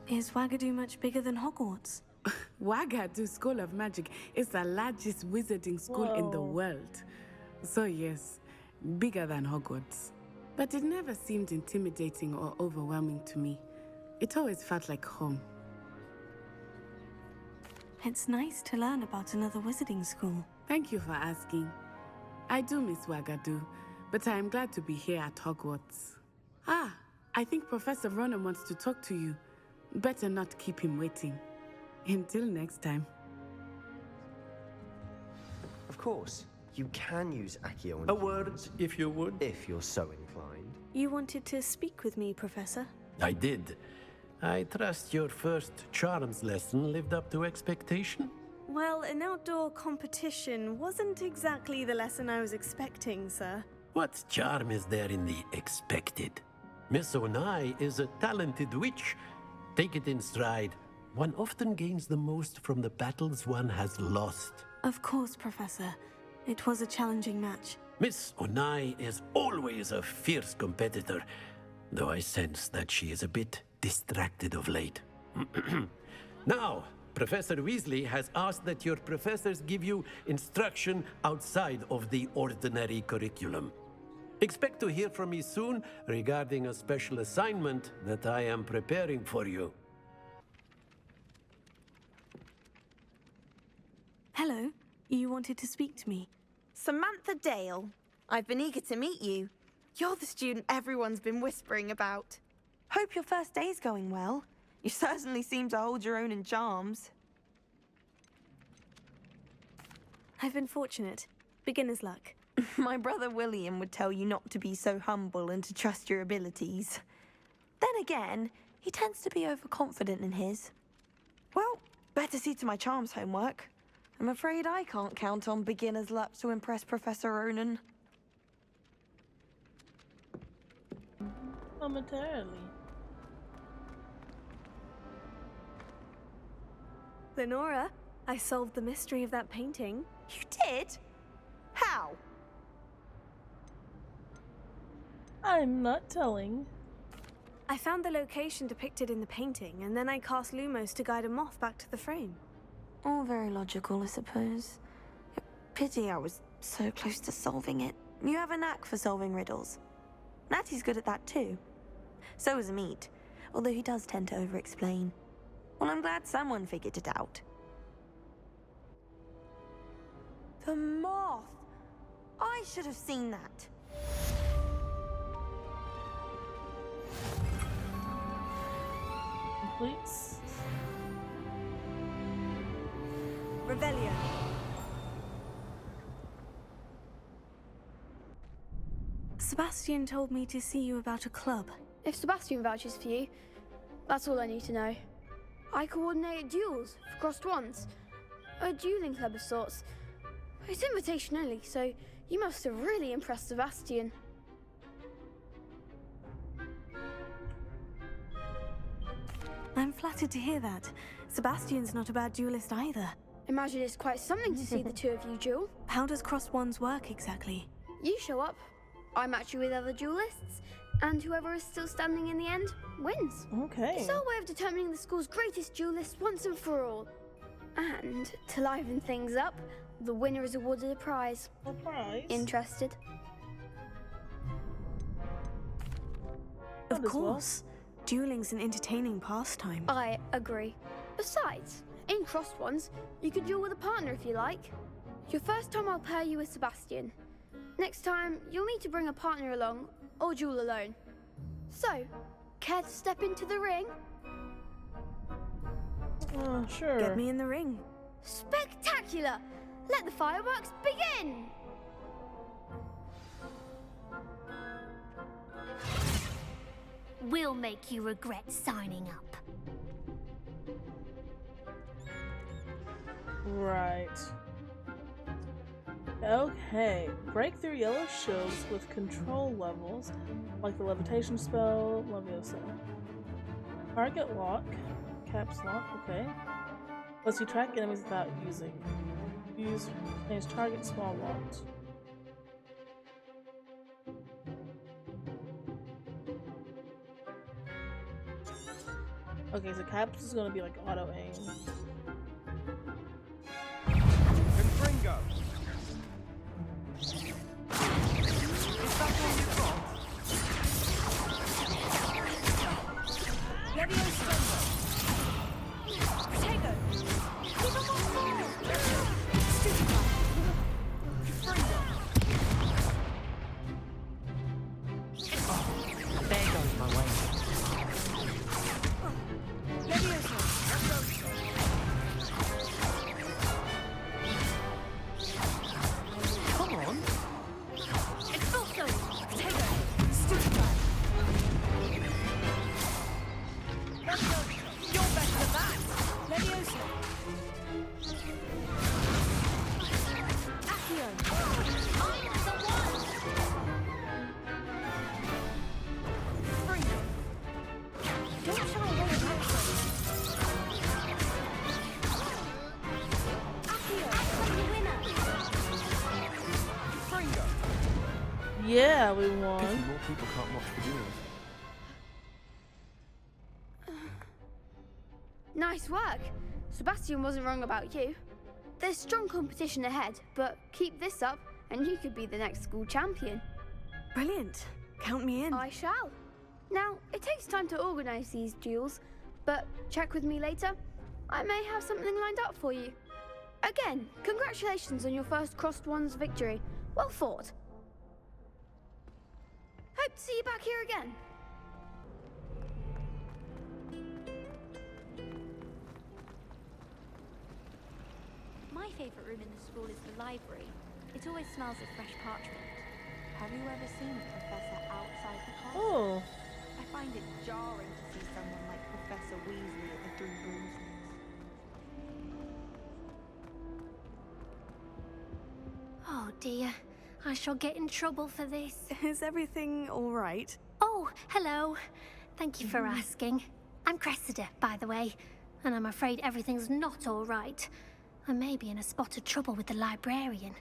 [SPEAKER 4] Is Ouagadougou much bigger than Hogwarts?
[SPEAKER 19] Wagadu School of Magic is the largest wizarding school in the world. So yes, bigger than Hogwarts. But it never seemed intimidating or overwhelming to me. It always felt like home.
[SPEAKER 12] It's nice to learn about another wizarding school.
[SPEAKER 19] Thank you for asking. I do miss Wagadu, but I am glad to be here at Hogwarts. Ah, I think Professor Ronan wants to talk to you. Better not keep him waiting. Until next time.
[SPEAKER 18] Of course, you can use Accio.
[SPEAKER 20] A word, if you would.
[SPEAKER 18] If you're so inclined.
[SPEAKER 12] You wanted to speak with me, Professor?
[SPEAKER 20] I did. I trust your first charms lesson lived up to expectation?
[SPEAKER 12] Well, an outdoor competition wasn't exactly the lesson I was expecting, sir.
[SPEAKER 20] What charm is there in the expected? Miss Onai is a talented witch. Take it in stride. One often gains the most from the battles one has lost.
[SPEAKER 12] Of course, Professor. It was a challenging match.
[SPEAKER 20] Miss Onai is always a fierce competitor, though I sense that she is a bit distracted of late. Now, Professor Weasley has asked that your professors give you instruction outside of the ordinary curriculum. Expect to hear from me soon regarding a special assignment that I am preparing for you.
[SPEAKER 12] Hello. You wanted to speak to me?
[SPEAKER 3] Samantha Dale. I've been eager to meet you. You're the student everyone's been whispering about.
[SPEAKER 12] Hope your first day's going well.
[SPEAKER 3] You certainly seem to hold your own in charms.
[SPEAKER 12] I've been fortunate. Beginner's luck.
[SPEAKER 3] My brother William would tell you not to be so humble and to trust your abilities.
[SPEAKER 12] Then again, he tends to be overconfident in his.
[SPEAKER 3] Well, better see to my charms homework. I'm afraid I can't count on beginner's luck to impress Professor Ronan.
[SPEAKER 1] Momentarily.
[SPEAKER 12] Lenora, I solved the mystery of that painting.
[SPEAKER 3] You did? How?
[SPEAKER 1] I'm not telling.
[SPEAKER 12] I found the location depicted in the painting, and then I cast Lumos to guide a moth back to the frame.
[SPEAKER 3] All very logical, I suppose. Pity I was so close to solving it.
[SPEAKER 12] You have a knack for solving riddles. Natty's good at that too. So is Amit, although he does tend to over-explain. Well, I'm glad someone figured it out.
[SPEAKER 3] The moth! I should have seen that.
[SPEAKER 1] Completes.
[SPEAKER 3] Revelio.
[SPEAKER 12] Sebastian told me to see you about a club.
[SPEAKER 22] If Sebastian vouches for you, that's all I need to know. I coordinate duels for crossed wands. A dueling club of sorts. It's invitation only, so you must have really impressed Sebastian.
[SPEAKER 12] I'm flattered to hear that. Sebastian's not a bad duelist either.
[SPEAKER 22] Imagine it's quite something to see the two of you duel.
[SPEAKER 12] How does crossed wands work exactly?
[SPEAKER 22] You show up, I match you with other duelists, and whoever is still standing in the end wins.
[SPEAKER 1] Okay.
[SPEAKER 22] It's our way of determining the school's greatest duelist once and for all. And to liven things up, the winner is awarded a prize.
[SPEAKER 1] A prize?
[SPEAKER 22] Interested?
[SPEAKER 12] Of course. Dueling's an entertaining pastime.
[SPEAKER 22] I agree. Besides, in crossed ones, you could duel with a partner if you like. Your first time I'll pair you with Sebastian. Next time, you'll need to bring a partner along, or duel alone. So, care to step into the ring?
[SPEAKER 1] Sure.
[SPEAKER 12] Get me in the ring.
[SPEAKER 22] Spectacular! Let the fireworks begin!
[SPEAKER 11] We'll make you regret signing up.
[SPEAKER 1] Right. Okay. Break through yellow shields with control levels, like the levitation spell, Leviosa. Target lock. Caps lock, okay. Lets you track enemies without using. Change target small locked. Okay, so caps is gonna be like auto aim. Yeah, we
[SPEAKER 16] Pity
[SPEAKER 1] won.
[SPEAKER 16] more people can't watch the duels.
[SPEAKER 22] Nice work. Sebastian wasn't wrong about you. There's strong competition ahead, but keep this up and you could be the next school champion.
[SPEAKER 3] Brilliant. Count me in.
[SPEAKER 22] I shall. Now, it takes time to organise these duels, but check with me later. I may have something lined up for you. Again, congratulations on your first Crossed Ones victory. Well fought. Hope to see you back here again.
[SPEAKER 11] My favourite room in the school is the library. It always smells of fresh parchment. Have you ever seen a professor outside the castle?
[SPEAKER 1] Oh.
[SPEAKER 11] I find it jarring to see someone like Professor Weasley at the Three Broomsticks.
[SPEAKER 5] Oh dear, I shall get in trouble for this.
[SPEAKER 3] Is everything all right?
[SPEAKER 5] Oh, hello. Thank you for asking. I'm Cressida, by the way, and I'm afraid everything's not all right. I may be in a spot of trouble with the librarian.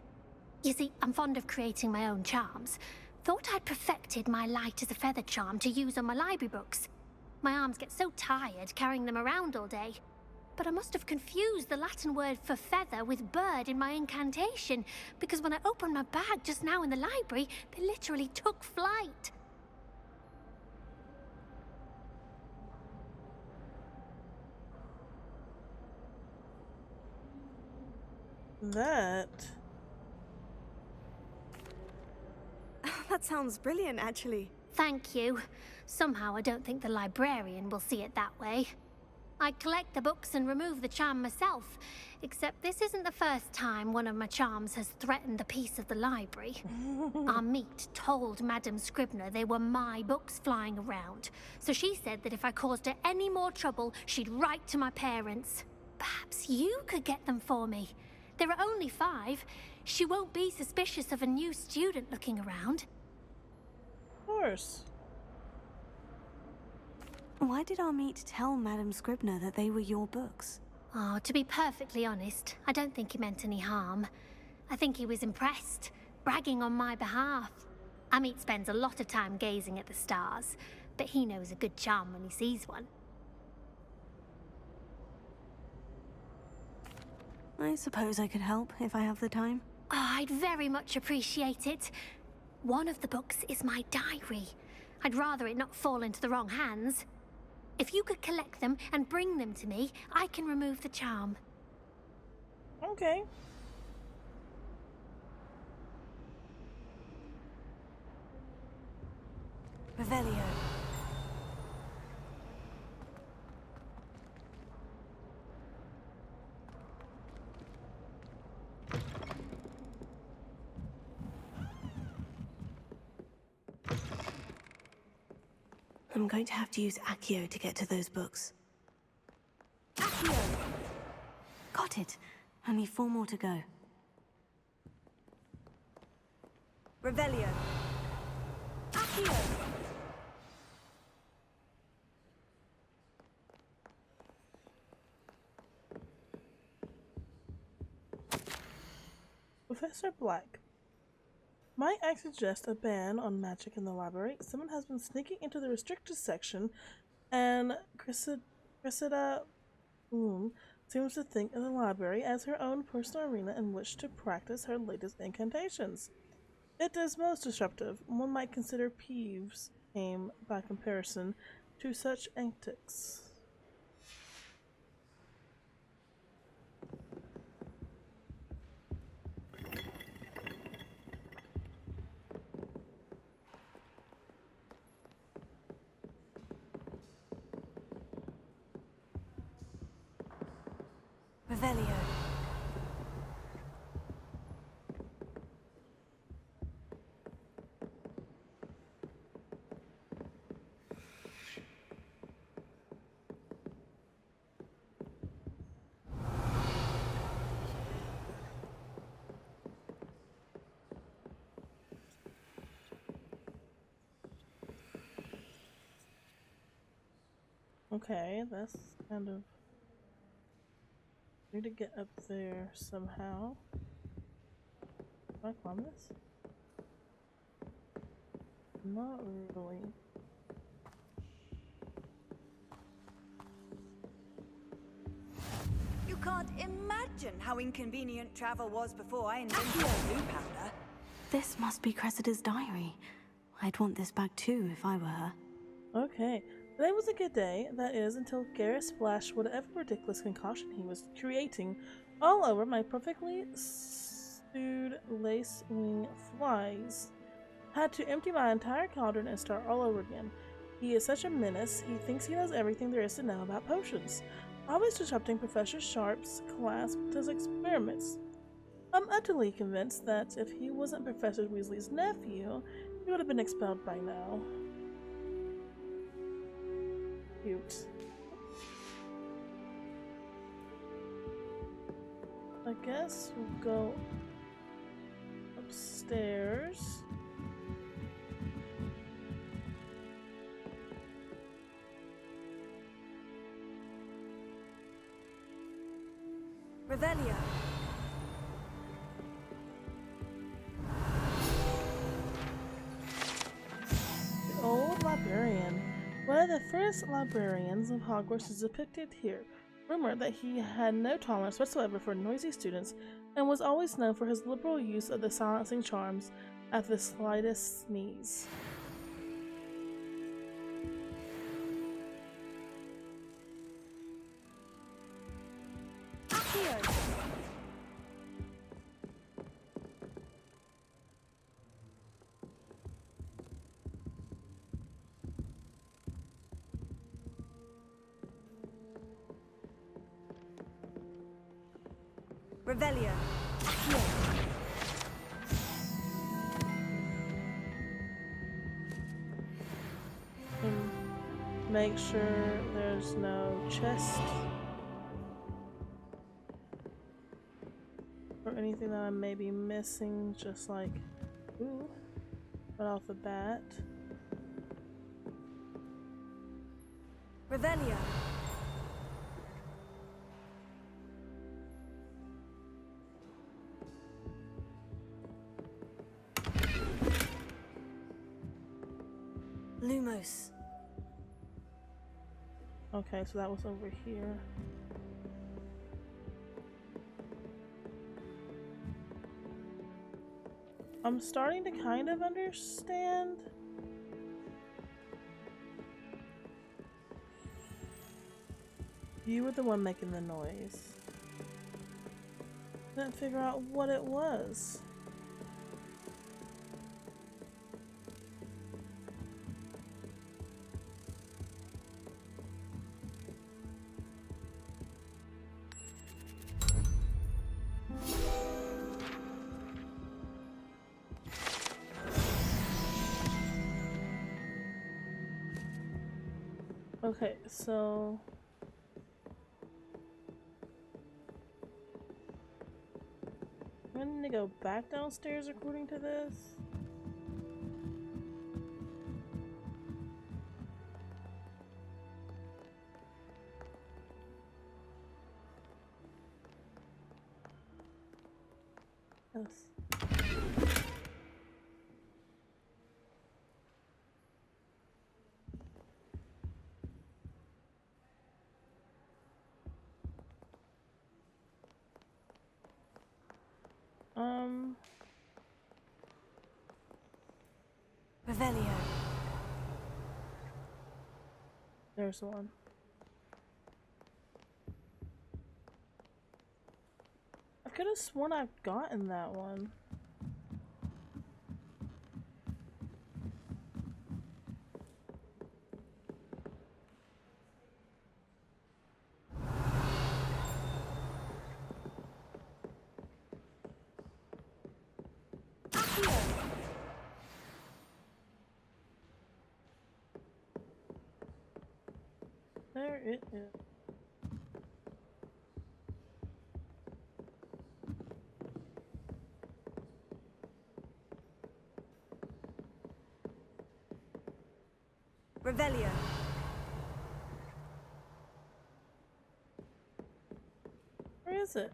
[SPEAKER 5] You see, I'm fond of creating my own charms. Thought I'd perfected my light as a feather charm to use on my library books. My arms get so tired carrying them around all day. But I must have confused the Latin word for feather with bird in my incantation, because when I opened my bag just now in the library, they literally took flight.
[SPEAKER 1] That
[SPEAKER 3] sounds brilliant, actually.
[SPEAKER 5] Thank you. Somehow I don't think the librarian will see it that way. I collect the books and remove the charm myself, except this isn't the first time one of my charms has threatened the peace of the library. Our meet told Madame Scribner they were my books flying around, so she said that if I caused her any more trouble, she'd write to my parents. Perhaps you could get them for me. There are only 5. She won't be suspicious of a new student looking around.
[SPEAKER 1] Of course.
[SPEAKER 3] Why did our meet tell Madame Scribner that they were your books?
[SPEAKER 5] Oh, to be perfectly honest, I don't think he meant any harm. I think he was impressed, bragging on my behalf. Amit spends a lot of time gazing at the stars, but he knows a good charm when he sees one.
[SPEAKER 3] I suppose I could help if I have the time.
[SPEAKER 5] Oh, I'd very much appreciate it. One of the books is my diary. I'd rather it not fall into the wrong hands. If you could collect them and bring them to me, I can remove the charm.
[SPEAKER 1] Okay.
[SPEAKER 3] Revelio. I'm going to have to use Accio to get to those books. Accio! Got it. Only 4 more to go. Revelio. Accio!
[SPEAKER 1] Professor Black. Might I suggest a ban on magic in the library? Someone has been sneaking into the restricted section, and Cressida seems to think of the library as her own personal arena in which to practice her latest incantations. It is most disruptive. One might consider Peeves tame by comparison to such antics.
[SPEAKER 3] Revelio.
[SPEAKER 1] Okay, that's kind of... need to get up there somehow. Can I climb this? Not really.
[SPEAKER 14] You can't imagine how inconvenient travel was before I invented blue powder.
[SPEAKER 3] This must be Cressida's diary. I'd want this back too if I were her.
[SPEAKER 1] Okay, today was a good day, that is, until Garrett splashed whatever ridiculous concoction he was creating all over my perfectly stewed lace wing flies. Had to empty my entire cauldron and start all over again. He is such a menace, he thinks he knows everything there is to know about potions, always disrupting Professor Sharp's class with his experiments. I'm utterly convinced that if he wasn't Professor Weasley's nephew, he would have been expelled by now. Cute. I guess we'll go upstairs.
[SPEAKER 14] Revelio.
[SPEAKER 1] The old librarian. One of the first librarians of Hogwarts is depicted here. Rumored that he had no tolerance whatsoever for noisy students and was always known for his liberal use of the silencing charms at the slightest sneeze.
[SPEAKER 14] Revelio.
[SPEAKER 1] And make sure there's no chest or anything that I may be missing, just like, ooh, right off the bat.
[SPEAKER 14] Revelio.
[SPEAKER 3] Lumos.
[SPEAKER 1] Okay, so that was over here. I'm starting to kind of understand. You were the one making the noise. Couldn't figure out what it was. Okay, so I'm gonna go back downstairs according to this. Yes.
[SPEAKER 14] Revelio.
[SPEAKER 1] There's one. I could have sworn I've gotten that one. There it is.
[SPEAKER 14] Revelio.
[SPEAKER 1] Where is it?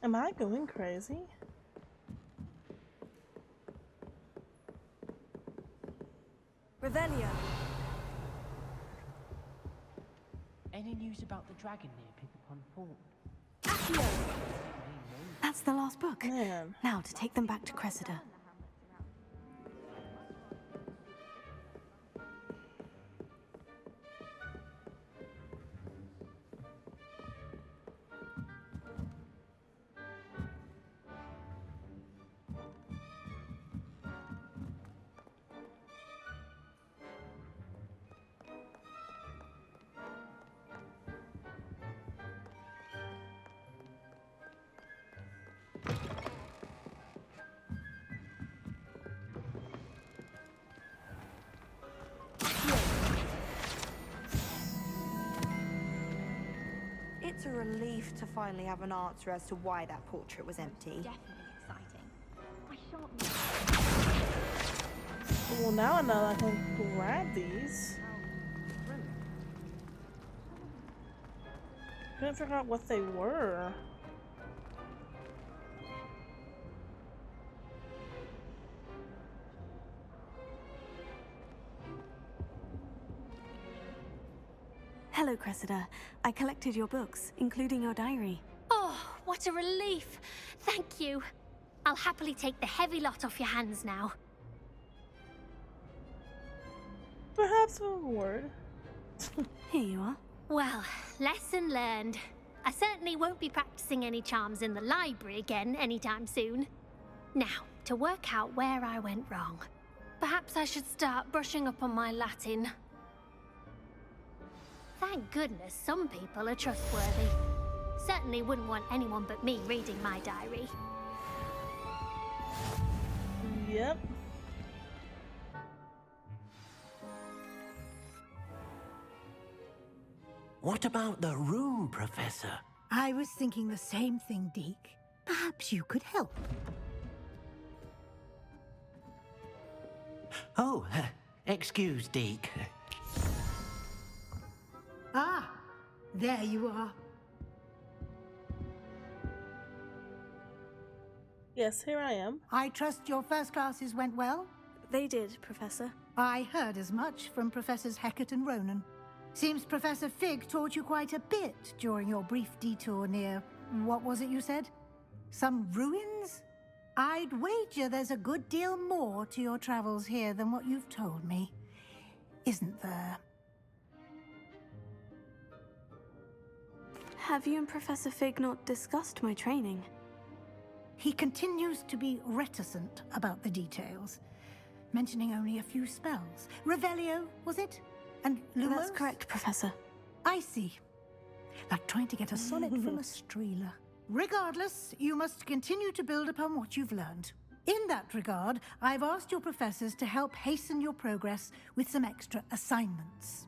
[SPEAKER 1] Am I going crazy?
[SPEAKER 14] Revelio.
[SPEAKER 9] Any news about the dragon near Pippipon Fort?
[SPEAKER 14] Accio.
[SPEAKER 3] That's the last book.
[SPEAKER 1] Man.
[SPEAKER 3] Now to take them back to Cressida.
[SPEAKER 12] It's a relief to finally have an answer as to why that portrait was empty.
[SPEAKER 1] Well, now I know I can grab these. Couldn't figure out what they were.
[SPEAKER 3] Hello, Cressida. I collected your books, including your diary.
[SPEAKER 5] Oh, what a relief. Thank you. I'll happily take the heavy lot off your hands now.
[SPEAKER 1] Perhaps a reward.
[SPEAKER 3] Here you are.
[SPEAKER 5] Well, lesson learned. I certainly won't be practicing any charms in the library again anytime soon. Now, to work out where I went wrong. Perhaps I should start brushing up on my Latin. Thank goodness some people are trustworthy. Certainly wouldn't want anyone but me reading my diary.
[SPEAKER 1] Yep.
[SPEAKER 20] What about the room, Professor?
[SPEAKER 6] I was thinking the same thing, Deke. Perhaps you could help.
[SPEAKER 20] Oh, excuse, Deke.
[SPEAKER 6] Ah, there you are.
[SPEAKER 1] Yes, here I am.
[SPEAKER 6] I trust your first classes went well?
[SPEAKER 3] They did, Professor.
[SPEAKER 6] I heard as much from Professors Hecat and Ronan. Seems Professor Fig taught you quite a bit during your brief detour near, what was it you said? Some ruins? I'd wager there's a good deal more to your travels here than what you've told me. Isn't there?
[SPEAKER 3] Have you and Professor Fig not discussed my training?
[SPEAKER 6] He continues to be reticent about the details, mentioning only a few spells. Revelio, was it? And Lumos?
[SPEAKER 3] That's correct, Professor.
[SPEAKER 6] I see. Like trying to get a sonnet from a streeler. Regardless, you must continue to build upon what you've learned. In that regard, I've asked your professors to help hasten your progress with some extra assignments.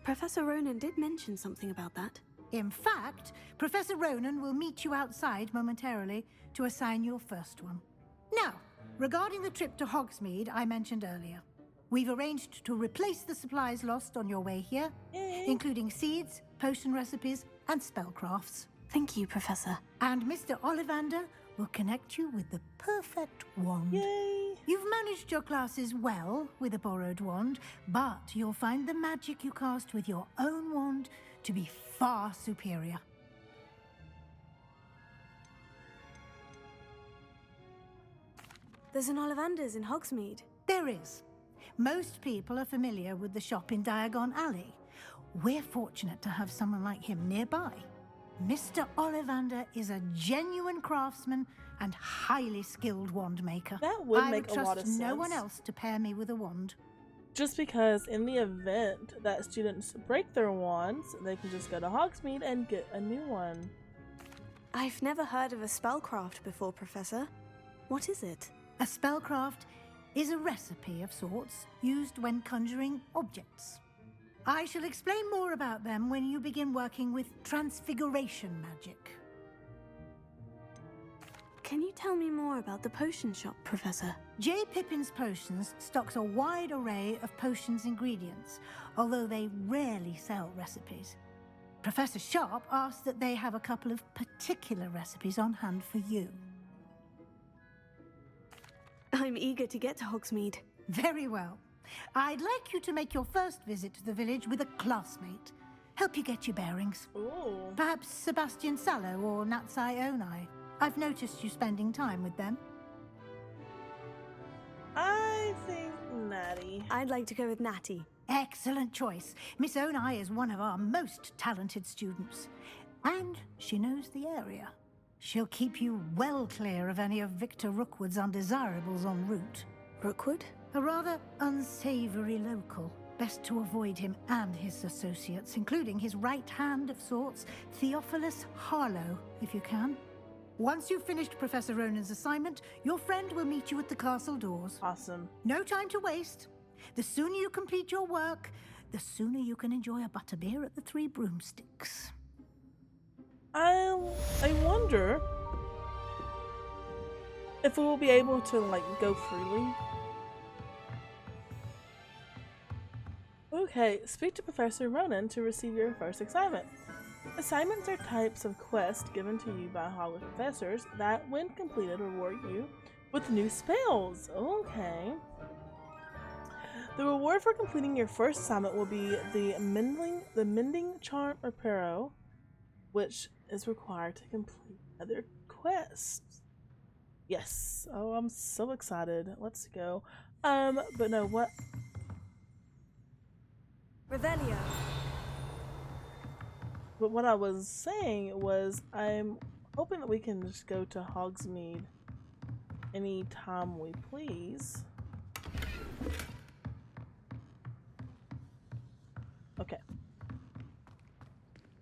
[SPEAKER 3] Professor Ronan did mention something about that.
[SPEAKER 6] In fact, Professor Ronan will meet you outside momentarily to assign your first one. Now, regarding the trip to Hogsmeade I mentioned earlier, we've arranged to replace the supplies lost on your way here, including seeds, potion recipes, and spellcrafts.
[SPEAKER 3] Thank you, Professor.
[SPEAKER 6] And Mr. Ollivander will connect you with the perfect wand.
[SPEAKER 1] Yay!
[SPEAKER 6] You've managed your classes well with a borrowed wand, but you'll find the magic you cast with your own wand to be far superior.
[SPEAKER 3] There's an Ollivander's in Hogsmeade.
[SPEAKER 6] There is. Most people are familiar with the shop in Diagon Alley. We're fortunate to have someone like him nearby. Mr. Ollivander is a genuine craftsman and highly skilled wand maker.
[SPEAKER 1] That would make a lot of sense.
[SPEAKER 6] I would trust no one else to pair me with a wand.
[SPEAKER 1] Just because in the event that students break their wands, they can just go to Hogsmeade and get a new one.
[SPEAKER 3] I've never heard of a spellcraft before, Professor. What is it?
[SPEAKER 6] A spellcraft is a recipe of sorts used when conjuring objects. I shall explain more about them when you begin working with transfiguration magic.
[SPEAKER 3] Can you tell me more about the potion shop, Professor?
[SPEAKER 6] J. Pippin's Potions stocks a wide array of potions ingredients, although they rarely sell recipes. Professor Sharp asked that they have a couple of particular recipes on hand for you.
[SPEAKER 3] I'm eager to get to Hogsmeade.
[SPEAKER 6] Very well. I'd like you to make your first visit to the village with a classmate. Help you get your bearings.
[SPEAKER 1] Ooh.
[SPEAKER 6] Perhaps Sebastian Sallow or Natsai Onai. I've noticed you spending time with them.
[SPEAKER 1] I think Natty.
[SPEAKER 3] I'd like to go with Natty.
[SPEAKER 6] Excellent choice. Miss Onai is one of our most talented students. And she knows the area. She'll keep you well clear of any of Victor Rookwood's undesirables en route.
[SPEAKER 3] Rookwood?
[SPEAKER 6] A rather unsavory local. Best to avoid him and his associates, including his right hand of sorts, Theophilus Harlow, if you can. Once you've finished Professor Ronan's assignment, your friend will meet you at the castle doors.
[SPEAKER 1] Awesome.
[SPEAKER 6] No time to waste. The sooner you complete your work, the sooner you can enjoy a butterbeer at the Three Broomsticks.
[SPEAKER 1] I wonder if we will be able to, like, go freely. Okay, speak to Professor Ronan to receive your first assignment. Assignments are types of quests given to you by Hogwarts professors that, when completed, reward you with new spells. Okay. The reward for completing your first assignment will be the Mending Charm Reparo, which is required to complete other quests. Yes. Oh, I'm so excited. Let's go. But no, what?
[SPEAKER 3] Revelio.
[SPEAKER 1] But what I was saying was I'm hoping that we can just go to Hogsmeade anytime we please. Okay.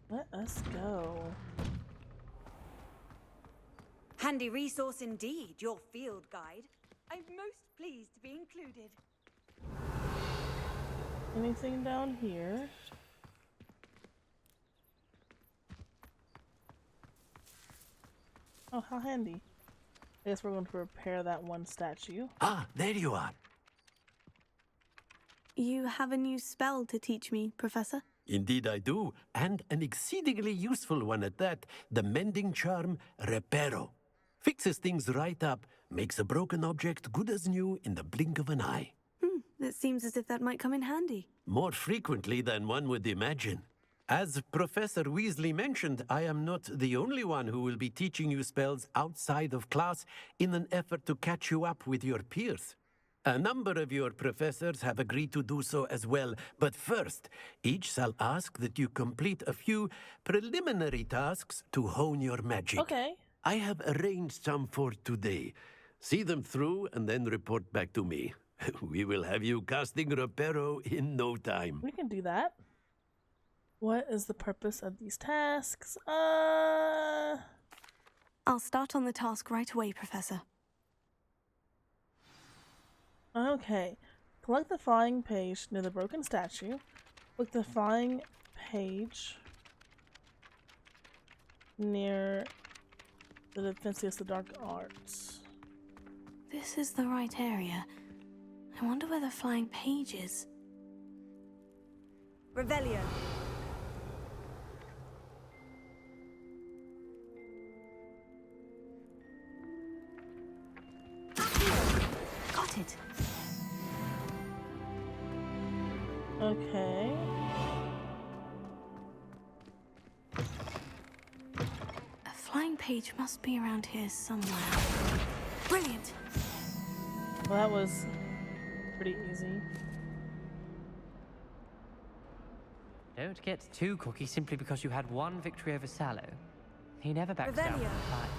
[SPEAKER 1] Let us go.
[SPEAKER 14] Handy resource indeed, your field guide. I'm most pleased to be included.
[SPEAKER 1] Anything down here? Oh, how handy. I guess we're going to repair that one statue.
[SPEAKER 20] Ah, there you are.
[SPEAKER 3] You have a new spell to teach me, Professor?
[SPEAKER 20] Indeed I do, and an exceedingly useful one at that, the Mending Charm Reparo. Fixes things right up, makes a broken object good as new in the blink of an eye.
[SPEAKER 3] It seems as if that might come in handy.
[SPEAKER 20] More frequently than one would imagine. As Professor Weasley mentioned, I am not the only one who will be teaching you spells outside of class in an effort to catch you up with your peers. A number of your professors have agreed to do so as well, but first, each shall ask that you complete a few preliminary tasks to hone your magic.
[SPEAKER 1] Okay.
[SPEAKER 20] I have arranged some for today. See them through and then report back to me. We will have you casting Reparo in no time.
[SPEAKER 1] We can do that. What is the purpose of these tasks?
[SPEAKER 3] I'll start on the task right away, Professor.
[SPEAKER 1] Okay. Collect the flying page near the broken statue. Click the flying page near the Defensius of Dark Arts.
[SPEAKER 3] This is the right area. I wonder where the flying page is.
[SPEAKER 14] Revelio.
[SPEAKER 3] Got it.
[SPEAKER 1] Okay.
[SPEAKER 3] A flying page must be around here somewhere. Brilliant.
[SPEAKER 1] Well, that was pretty easy.
[SPEAKER 9] Don't get too cocky simply because you had one victory over Sallow. He never backs down from the fight.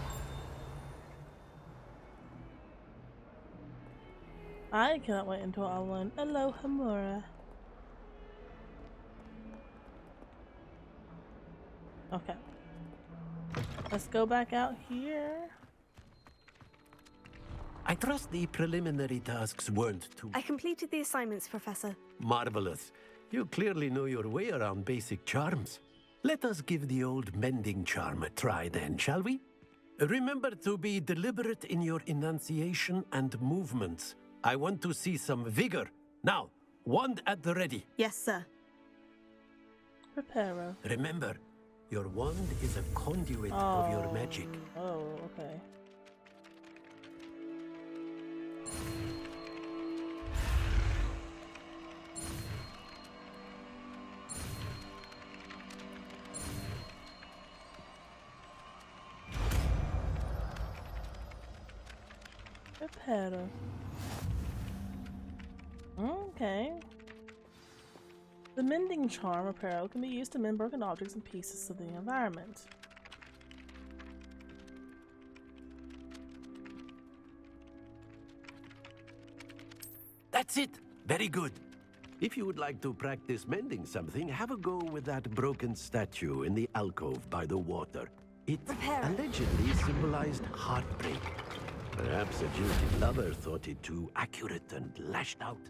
[SPEAKER 1] I cannot wait until I learn Alohomora. Okay. Let's go back out here.
[SPEAKER 20] I trust the preliminary tasks weren't too
[SPEAKER 3] I completed the assignments, Professor.
[SPEAKER 20] marvelous. You clearly know your way around basic charms. Let us give the old mending charm a try then, shall we? Remember to be deliberate in your enunciation and movements. I want to see some vigor. Now, wand at the ready.
[SPEAKER 3] Yes, sir.
[SPEAKER 1] Reparo.
[SPEAKER 20] Remember, Your wand is a conduit of your magic.
[SPEAKER 1] Oh, okay. Reparo. Okay. The mending charm apparel can be used to mend broken objects and pieces of the environment.
[SPEAKER 20] That's it! Very good. If you would like to practice mending something, have a go with that broken statue in the alcove by the water. It allegedly symbolized heartbreak. Perhaps a jilted lover thought it too accurate and lashed out.